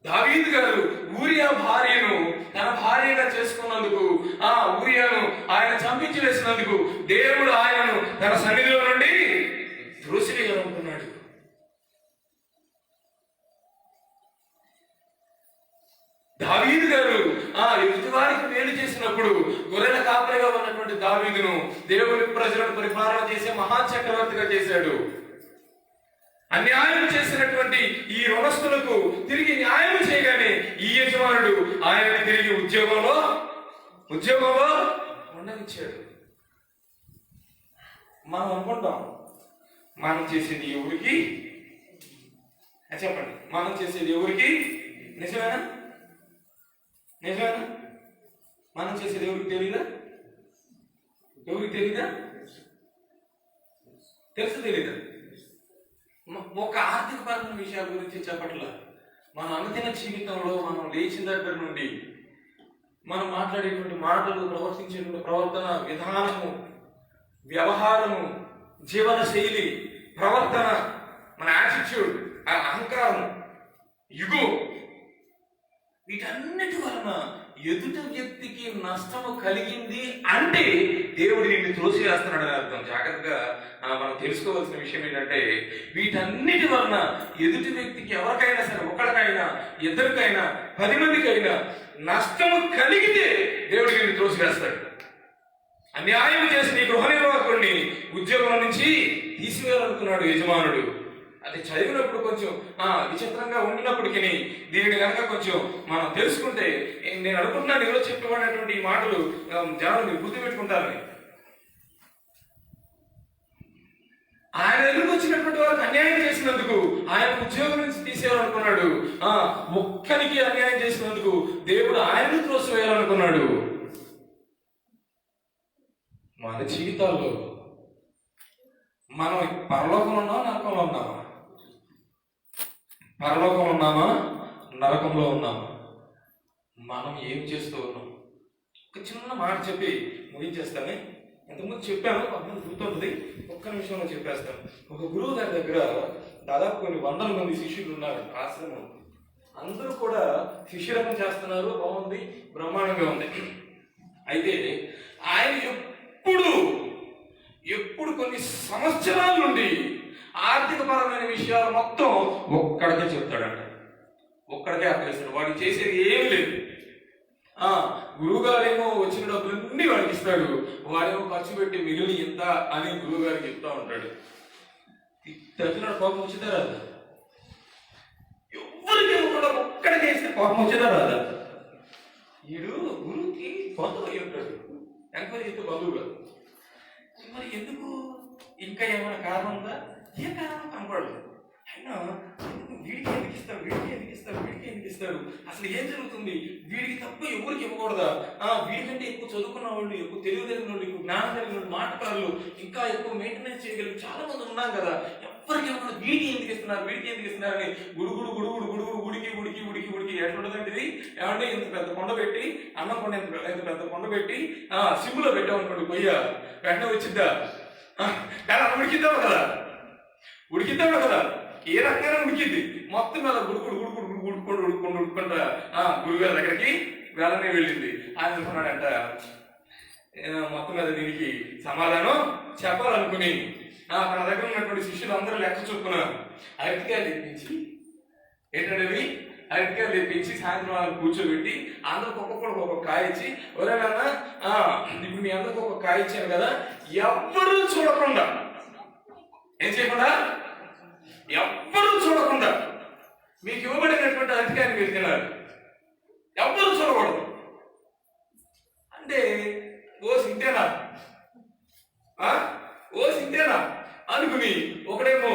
దావీదు గారు ఊరియా భార్యను తన భార్యగా చేసుకున్నందుకు, ఆ ఊరియాను ఆయన చంపించి వేసినందుకు దేవుడు ఆయనను తన సన్నిధిలో నుండి త్రోసివేయాలనుకున్నాడు. దావీదు గారు ఎదుటివారికి మేలు చేసినప్పుడు గొర్రెల కాపరిగా ఉన్నటువంటి దావీదును దేవుని ప్రజలను పరిపాలన చేసే మహాచక్రవర్తిగా చేశాడు. అన్యాయం చేసినటువంటి ఈ రుణస్తులకు తిరిగి న్యాయం చేయగానే ఈ యజమానుడు ఆయనని తిరిగి ఉద్యోగంలో ఉండనిచ్చాడు. మనం అనుకుంటాం, మనం చేసేది ఎవరికి, చెప్పండి, మనం చేసేది ఎవరికి? నిజమేనా? మనం చేసేది ఎవరికి తెలీదా? తెలీదా? ఒక ఆర్థిక పరమైన విషయాల గురించి చెప్పట్ల. మన అనుదిన జీవితంలో మనం లేచిన దగ్గర నుండి మనం మాట్లాడేటువంటి మాటలు, ప్రవర్తించేటువంటి ప్రవర్తన విధానము, వ్యవహారము, జీవన శైలి, ప్రవర్తన, మన యాటిట్యూడ్, అహంకారం, యుగో, వీటన్నిటి వలన ఎదుటి వ్యక్తికి నష్టము కలిగింది అంటే దేవుడు నిన్ను త్రోసివేస్తున్నాడని అర్థం. జాగ్రత్తగా మనం తెలుసుకోవాల్సిన విషయం ఏంటంటే, వీటన్నిటి వలన ఎదుటి వ్యక్తికి ఎవరికైనా సరే, ఒకరికైనా, ఇద్దరికైనా, 10 మందికైనా నష్టము కలిగితే దేవుడు నిన్ను త్రోసివేస్తాడు. అన్యాయం చేసి నీ గృహ నిర్వాహకుడిని ఉద్యోగం నుంచి తీసివేయాలనుకున్నాడు యజమానుడు. అది చదివినప్పుడు కొంచెం విచిత్రంగా ఉండినప్పటికీ దీనిని కనుక కొంచెం మనం తెలుసుకుంటే, నేను అనుకుంటున్నాను ఈరోజు చెప్పబడినటువంటి ఈ మాటలు జనాలు మీరు గుర్తుపెట్టుకుంటారని. ఆయన ఎదురుకు వచ్చినటువంటి వారికి అన్యాయం చేసినందుకు ఆయన ఉద్యోగం నుంచి తీసేయాలనుకున్నాడు. ఒక్కరికి అన్యాయం చేసినందుకు దేవుడు ఆయనను త్రోసివేయాలనుకున్నాడు. మన జీవితాల్లో మనం పరలోకంలో ఉన్నామా, నరకంలో ఉన్నామా? పరలోకంలో ఉన్నామా, నరకంలో ఉన్నామా? మనం ఏం చేస్తూ ఉన్నాం? ఒక చిన్న మాట చెప్పి ముగించేస్తానే. ఇంతకుముందు చెప్పాను, కొంతమంది గుర్తుంటుంది, ఒక్క నిమిషంలో చెప్పేస్తాను. ఒక గురువు గారి దగ్గర దాదాపు కొన్ని 100 మంది శిష్యులు ఉన్నారు ఆశ్రమం. అందరూ కూడా శిష్యురకం చేస్తున్నారు, బాగుంది, బ్రహ్మాండంగా ఉంది. అయితే ఆయన ఎప్పుడు కొన్ని సంవత్సరాల నుండి ఆర్థిక పరమైన విషయాలు మొత్తం ఒక్కడికే చెప్తాడంట, ఒక్కడికే అర్థిస్తాడు. వాడు చేసేది ఏమి లేదు. గురువుగారేమో వచ్చిన డబ్బులన్నీ వాడికి ఇస్తాడు, వాడేమో ఖర్చు పెట్టి మిగిలిన ఎంత అని గురువు గారికి చెప్తా ఉంటాడు. తగ్గిన కోపం వచ్చిందా రాదా? ఎవరికి కూడా ఒక్కడికే ఇస్తే కోపం వచ్చిందా రాదా? వీడు గురువుకి బంధువు అయి ఉంటాడు, ఎంక్వైరీ చేస్తే బంధువు కాదు. మరి ఎందుకు? ఇంకా ఏమైనా కారణం ఉందా? ఏ కారణం కనపడదు. అయినా వీడికి ఎందుకు ఇస్తాడు? అసలు ఏం జరుగుతుంది? వీడికి తప్ప ఎవరికి ఇవ్వకూడదా? వీడికంటే ఎక్కువ చదువుకున్న వాళ్ళు, ఎక్కువ తెలివి కలిగిన వాళ్ళు, ఎక్కువ జ్ఞానం కలిగిన వాళ్ళు, మాటకారులు, ఇంకా ఎక్కువ మెయింటెనెన్స్ చేయగలిగి చాలా మంది ఉన్నాం కదా. ఎవరికి ఇవ్వకుండా వీడికి ఎందుకు ఇస్తున్నారు అని గుడికి ఎట్లుంటుందంటే ఇది ఏమంటే ఇంత పెద్ద కొండ పెట్టి, అన్నం కొండ ఇంత పెద్ద కొండ పెట్టి సిమ్ములో పెట్టామనుకోండి, పొయ్య వెంటనే వచ్చిద్దా? ఉడికిద్దాడు కదా, ఏ రకంగా ఉడికిద్ది. మొత్తం మీద ఉడుకుంటా గురుగారి దగ్గరికి వెళ్ళనే వెళ్ళింది. ఆయన అనుకున్నాడంట, మొత్తం మీద దీనికి సమాధానం చెప్పాలనుకుని తన దగ్గర ఉన్నటువంటి శిష్యులు అందరూ లెక్క చొప్పుకున్నారు. అరటికాయలు తెప్పించి సాయంత్రం వాళ్ళని కూర్చోబెట్టి అందరికి ఒక్కొక్కడికి ఒక్కొక్క కాయ ఇచ్చి, ఎవరైనా ఇప్పుడు మీ అందరికి ఒక్కొక్క కాయ ఇచ్చాను కదా, ఎవ్వరూ చూడకుండా, ఏం చేయకుండా, ఎవ్వరూ చూడకుండా మీకు ఇవ్వబడినటువంటి అరటికాయని మీరు తిన్నారు, ఎవ్వరూ చూడకూడదు అంటే ఓ సింతేనా అనుకుని ఒకడేమో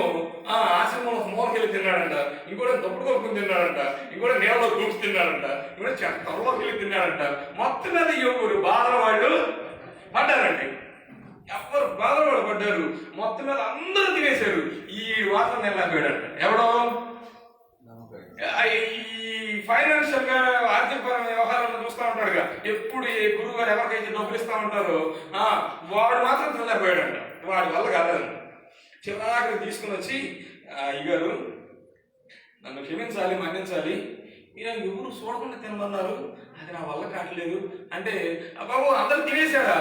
ఆశ్రమంలో మూలకెళ్ళి తిన్నాడంట, ఇంకోటి తప్పుడు కొనుక్కుని తిన్నాడంట, ఇంకోటి నేలలో కూర్చు తిన్నాడంట, ఇంకోటి త్వరలోకి వెళ్ళి తిన్నాడంట. మొత్తం మీద ఎవరు బాధ వాళ్ళు పడ్డారండి. ఎవరు బాధలు పడ్డారు, మొత్తం మీద అందరూ తినేశారు. ఈ వాటర్ నిలబడాడు ఎవడో ఈ ఫైనాన్షియల్ గా ఆర్థికపరమైన వ్యవహారాలను చూస్తూ ఉంటాడుగా, ఎప్పుడు ఏ గురువు గారు ఎవరికైతే డబ్బులు ఇస్తా ఉంటారో వాడు మాత్రం తినలేకపోయాడంట. వాడి వల్ల కాదని చివరికి తీసుకుని వచ్చి, అయ్యగారు నన్ను క్షమించాలి, మన్నించాలి, మీరు ఎవరు చూడకుండా తినమన్నారు, అది నా వల్ల కావట్లేదు అంటే, బాబు అందరూ తినేశారా?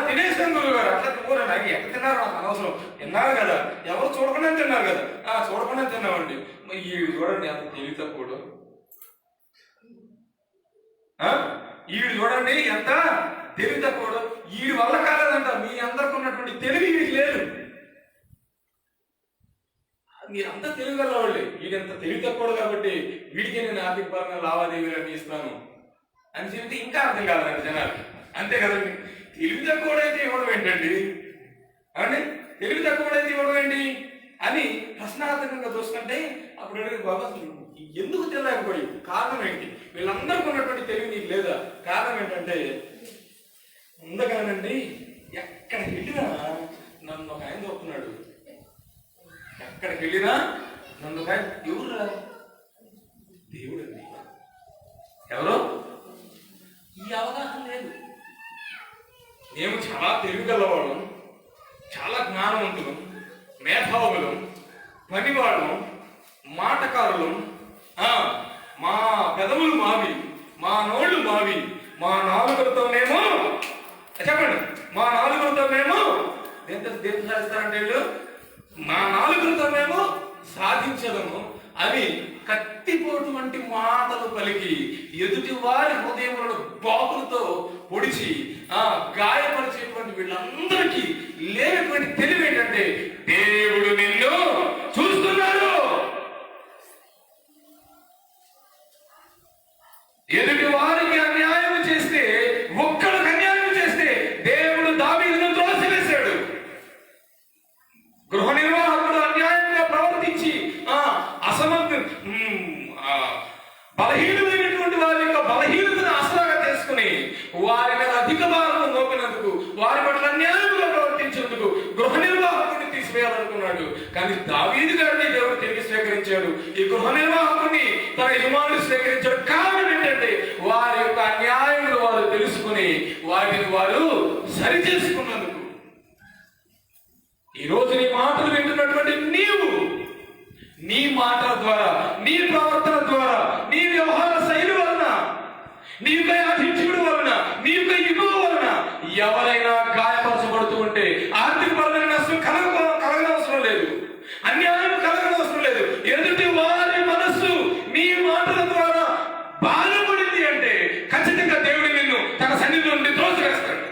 తినేసాను గురువు గారు. అట్లా తిన్నారు, నాకు ఎంత తిన్నారు నాకు అనవసరం, తిన్నారు కదా, ఎవరు చూడకుండా తిన్నారు కదా. చూడకుండా తిన్నామండి. ఈ చూడండి ఎంత తెలివి తక్కువడు, ఈడు చూడండి ఎంత తెలివి తక్కువడు. ఈడి వల్ల కాలేదంట, మీ అందరికి ఉన్నటువంటి తెలివి వీడికి లేదు. మీరంతా తెలివి గల వాళ్ళే, వీడంత తెలివి తక్కువడు కాబట్టి వీడికి నేను ఆర్థిక పరంగా లావాదేవీలన్నీ ఇస్తాను అని చెప్తే ఇంకా అర్థం కాదండి జనాలు. అంతే కదండి, తెలివి తక్కువడైతే ఇవ్వడం ఏంటండి, అండి తెలివి తక్కువడైతే ఇవ్వడం ఏంటి అని ప్రశ్నార్థకంగా చూస్తుంటే అప్పుడు అడిగి, బాబా ఎందుకు తెలియకపోయి కారణం ఏంటి, వీళ్ళందరికీ ఉన్నటువంటి తెలివి నీకు లేదా? కారణం ఏంటంటే ముందుగానండి ఎక్కడికి వెళ్ళినా నన్ను ఒక ఆయన చెప్తున్నాడు, ఎక్కడికి వెళ్ళినా నన్ను ఒక ఆయన, ఎవరురా? దేవుడు అండి. ఎవరు? ఈ అవగాహన లేదు. మేము చాలా తెలివిగలవాళ్ళం, చాలా జ్ఞానవంతులం, మేధావులం, పనివాళ్ళం, మాటకారులం, మా పెదవులు మావి, మా నోళ్ళు మావి, మా నాలుగులతోనేమో చెప్పండి, మా నాలుగులతోనేమో ఎంత దీర్ఘ సాధిస్తారంటే వీళ్ళు, మా నాలుగులతోనేమో సాధించదము అని కత్తిపోటు వంటి మాటలు పలికి ఎదుటి వారి హృదయములను బాకులతో పొడిచి గాయపరిచేటువంటి వీళ్ళందరికీ లేనటువంటి తెలివి ఏంటంటే, దేవుడు నిన్ను చూస్తున్నాడు. ఎదుటి వారికి అన్యాయం చేస్తే, ఒక్కడికి అన్యాయం చేస్తే దేవుడు దావీదును త్రోసివేశాడు. గృహ నిర్వాహకుడు అన్యాయంగా ప్రవర్తించి బలహీనమైనటువంటి వారి యొక్క బలహీనతను ఆసరాగా చేసుకుని వారి మీద అధిక భారం మోపినందుకు, వారి పట్ల అన్యాయంగా ప్రవర్తించేందుకు గృహ నిర్వాహకుడిని తీసివేయాలనుకున్నాడు. కానీ దావీదు గారిని దేవుడు తిరిగి స్వీకరించాడు. ఈ గృహ నిర్వాహకుడిని తన యజమానులు స్వీకరించాడు. కారణం ఏంటంటే వారి యొక్క అన్యాయములు వారు తెలుసుకుని వాటిని వారు సరి చేసుకున్నందుకు. ఈ రోజు నీ మాటలు వింటున్నటువంటి నీవు, నీ మాటల ద్వారా, నీ ప్రవర్తన ద్వారా, నీ వ్యవహార శైలి వలన, నీ యొక్క అధిష్ఠుడు వలన, నీ యొక్క యుగం వలన ఎవరైనా గాయపరచబడుతూ ఉంటే ఆర్థిక పరమైన నష్టం కలగనవసరం లేదు, అన్యాయం కలగనవసరం లేదు. ఎదుటి వారి మనస్సు నీ మాటల ద్వారా బాధపడింది అంటే ఖచ్చితంగా దేవుడు నిన్ను తన సన్నిధిలో నుండి త్రోసివేస్తాడు.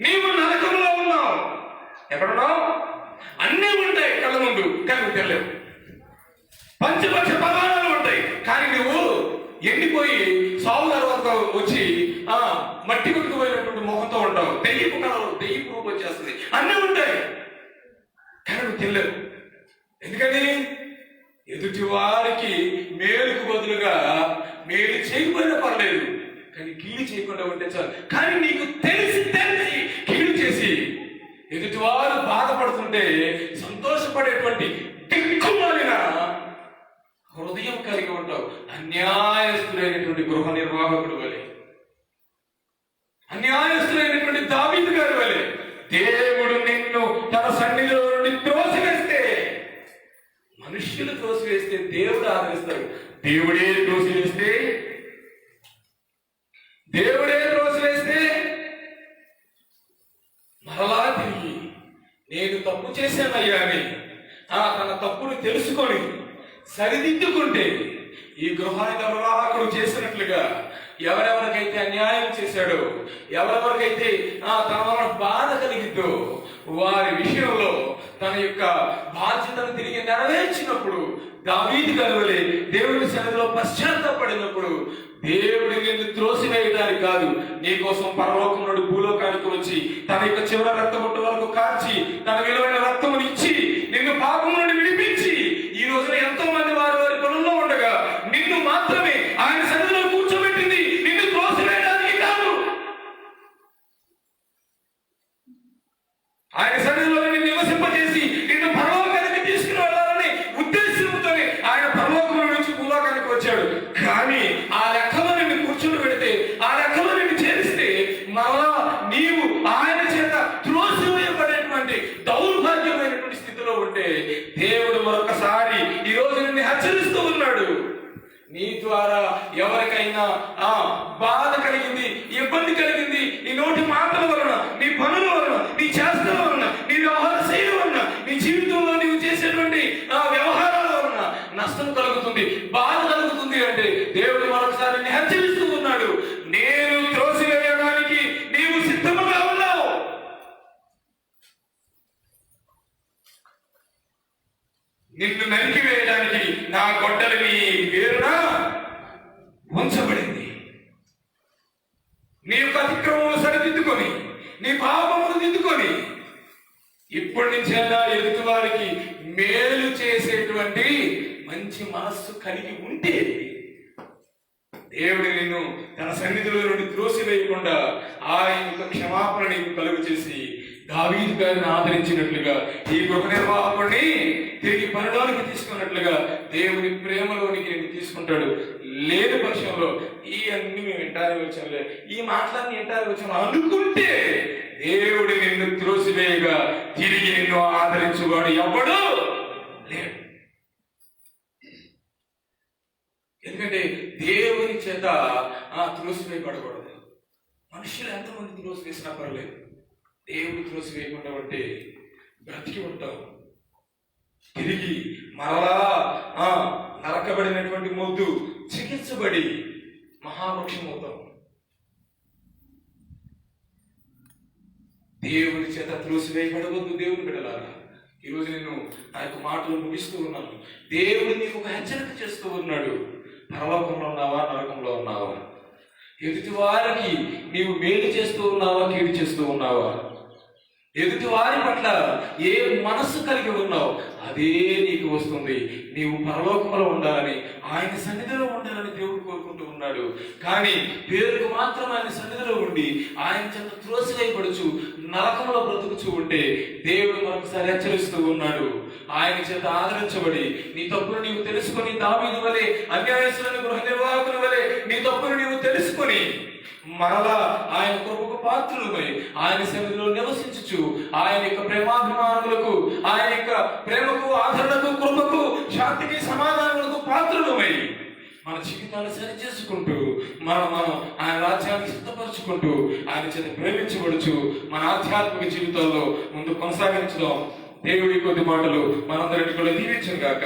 నీవు నరకంలో ఉన్నావు. ఎక్కడున్నావు? అన్నీ ఉంటాయి కళ్ళ ముందు, కానీ నువ్వు తెలియవు. పంచపక్ష ప్రమాణాలు ఉంటాయి, కానీ నువ్వు ఎండిపోయి సాగు తర్వాత వచ్చి మట్టి కొట్టుకుపోయినటువంటి ముఖంతో ఉంటావు. దెయ్యపు రూపం వచ్చేస్తుంది. అన్నీ ఉంటాయి, కానీ నువ్వు తెలియవు. ఎందుకని? ఎదుటి వారికి మేలుకు బదులుగా మేలు చేయకపోయినా పర్లేదు, కానీ కీడు చేయకుండా ఉంటే చాలు. కానీ నీకు తెలిసి కీడు చేసి ఎదుటివారు బాధపడుతుంటే సంతోషపడేటువంటి దిక్కుమాలిన హృదయం కలిగి ఉంటావు. అన్యాయస్తులైనటువంటి గృహ నిర్వాహకుడు వలె, అన్యాయస్తులైనటువంటి దావీదు గారి వలె దేవుడు నిన్ను తన సన్నిధిలో నుండి త్రోసివేస్తే, మనుష్యులు త్రోసివేస్తే దేవుడు ఆదరిస్తాడు. దేవుడే త్రోసివేస్తే మరలా తిరిగి నేను తప్పు చేశానయ్యా అని తన తప్పును తెలుసుకొని సరిదిద్దుకుంటే, ఈ గృహ నిర్వాహకుడు చేసినట్లుగా ఎవరెవరికైతే అన్యాయం చేశాడో, ఎవరెవరికైతే తన బాధ కలిగిందో వారి విషయంలో తన యొక్క బాధ్యతను తిరిగి నెరవేర్చినప్పుడు, దావీదు గారి దేవుడి సన్నిధిలో పశ్చాత్తాపడినప్పుడు, దేవుడి నిన్ను త్రోసివేయడానికి కాదు, నీకోసం పరలోకం నుండి భూలోకానికి వచ్చి తన యొక్క చివరి రక్తబొట్టు వరకు కార్చి తన విలువైన రక్తమును ఇచ్చి నిన్ను పాపం నుండి విడిపించి ఈ రోజున ఎంతో మంది వారి వారి పనుల్లో ఉండగా నిన్ను మాత్రమే ఆయన సన్నిధిలో కూర్చోబెట్టింది నిన్ను త్రోసివేయడానికి కాదు. కానీ ఆ లెక్కలో నిన్ను కూర్చొని పెడితే, ఆ లెక్కలో నిన్ను చేరిస్తే మరలా నీవు ఆయన చేత త్రోసివేయబడేటువంటి దౌర్భాగ్యమైనటువంటి స్థితిలో ఉంటే దేవుడు మరొకసారి ఈ రోజు నిన్ను హెచ్చరిస్తూ ఉన్నాడు. నీ ద్వారా ఎవరికైనా బాధ కలిగింది, ఇబ్బంది కలిగింది, నీ నోటి మాటల వలన, నీ పనుల వలన, నీ చేష్టల వలన, నీ వ్యవహార శైలి వలన, నీ జీవితంలో నీవు చేసేటువంటి వ్యవహారాల వలన నష్టం కలుగుతుంది, బాధ కలుగుతుంది అంటే దేవుడు మరొకసారి నిన్ను హెచ్చరిస్తూ ఉన్నాడు. నేను త్రోసివేయడానికి నీవు సిద్ధముగా ఉన్నావు. నిన్ను నరికివేయడానికి నా గొడ్డలి నీ వేరున ఉంచబడింది. నీ యొక్క అతిక్రమములు సరిదిద్దుకొని, నీ పాపములు దిద్దుకొని, ఇప్పటి నుంచైనా ఎదుటి వారికి మేలు చేసేటువంటి మంచి మనస్సు కలిగి ఉంటే దేవుడు నిన్ను తన సన్నిధిలో నుండి త్రోసివేయకుండా ఆయన యొక్క క్షమాపణ నీకు కలుగు చేసి దావీదు గారిని ఆదరించినట్లుగా ఈ గృహ నిర్వాహకుడిని తిరిగి పనిలోనికి తీసుకున్నట్లుగా దేవుని ప్రేమలోనికి నేను తీసుకుంటాడు. లేని పక్షంలో ఈ అన్ని మేము వింటానే వచ్చాంలే, ఈ మాటలన్నీ వింటానే వచ్చాము అనుకుంటే దేవుడు నిన్ను త్రోసివేయగా తిరిగి నిన్ను ఆదరించువాడు ఎవడు లేడు. ఎందుకంటే దేవుని చేత త్రోసివేయబడకూడదు. మనుషులు ఎంతమంది త్రోసివేసినా పర్లేదు, దేవుడు త్రోసివేయకుండా ఉంటే బ్రతికి ఉంటావు. తిరిగి మరలా నరకబడినటువంటి మొద్దు చికిత్సబడి మహావృక్షం అవుతాం. దేవుని చేత త్రోసివేయబడవద్దు దేవుని బిడ్డలారా. ఈరోజు నేను నా యొక్క మాటలు ముగిస్తూ ఉన్నాను. దేవుడు నీకు ఒక హెచ్చరిక చేస్తూ ఉన్నాడు. పరలోకంలో ఉన్నావా, నరకంలో ఉన్నావా? ఎదుటి వారికి నీవు మేలు చేస్తూ ఉన్నావా, కీడు చేస్తూ ఉన్నావా? ఎదుటి వారి పట్ల ఏ మనస్సు కలిగి ఉన్నావు అదే నీకు వస్తుంది. నీవు పరలోకంలో ఉండాలని, ఆయన సన్నిధిలో ఉండాలని దేవుడు కోరుకుంటూ ఉన్నాడు. కానీ పేరుకు మాత్రం ఆయన సన్నిధిలో ఉండి ఆయన చేత త్రోసివేయబడుచు నరకంలో బ్రతుకుచూ ఉంటే దేవుడు మరొకసారి హెచ్చరిస్తూ ఉన్నాడు. ఆయన చేత ఆదరించబడి నీ తప్పును నీవు తెలుసుకొని, దావీదు వలె అన్యాయస్తులను గృహ నిర్వాహకుల వలె నీ తప్పును నీవు తెలుసుకొని మరలా ఆయన కృపకు పాత్రులమై ఆయన సన్నిధిలో నివసించుచు ఆయన యొక్క ప్రేమాభిమానములకు, ఆయన యొక్క ప్రేమకు, ఆదరణకు, కృపకు, శాంతికి, సమాధానములకు పాత్రులమై మన జీవితాన్ని సరి చేసుకుంటూ మనం ఆయన రాజ్యాన్ని సిద్ధపరచుకుంటూ ఆయన చేత ప్రేమించబడుచు మన ఆధ్యాత్మిక జీవితంలో ముందు కొనసాగించడం. దేవుడి కొద్ది మాటలు మనందరినీ కూడా దీవించను గాక.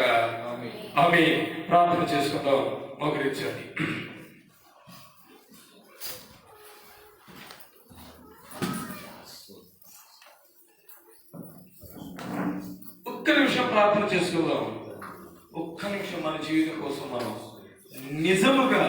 ఆమేన్. ప్రార్థన చేసుకుందాం. మోకరించండి. ఒక్క నిమిషం ప్రార్థన చేసుకుందాం. ఒక్క నిమిషం మన జీవితం కోసం మనం నిజముగా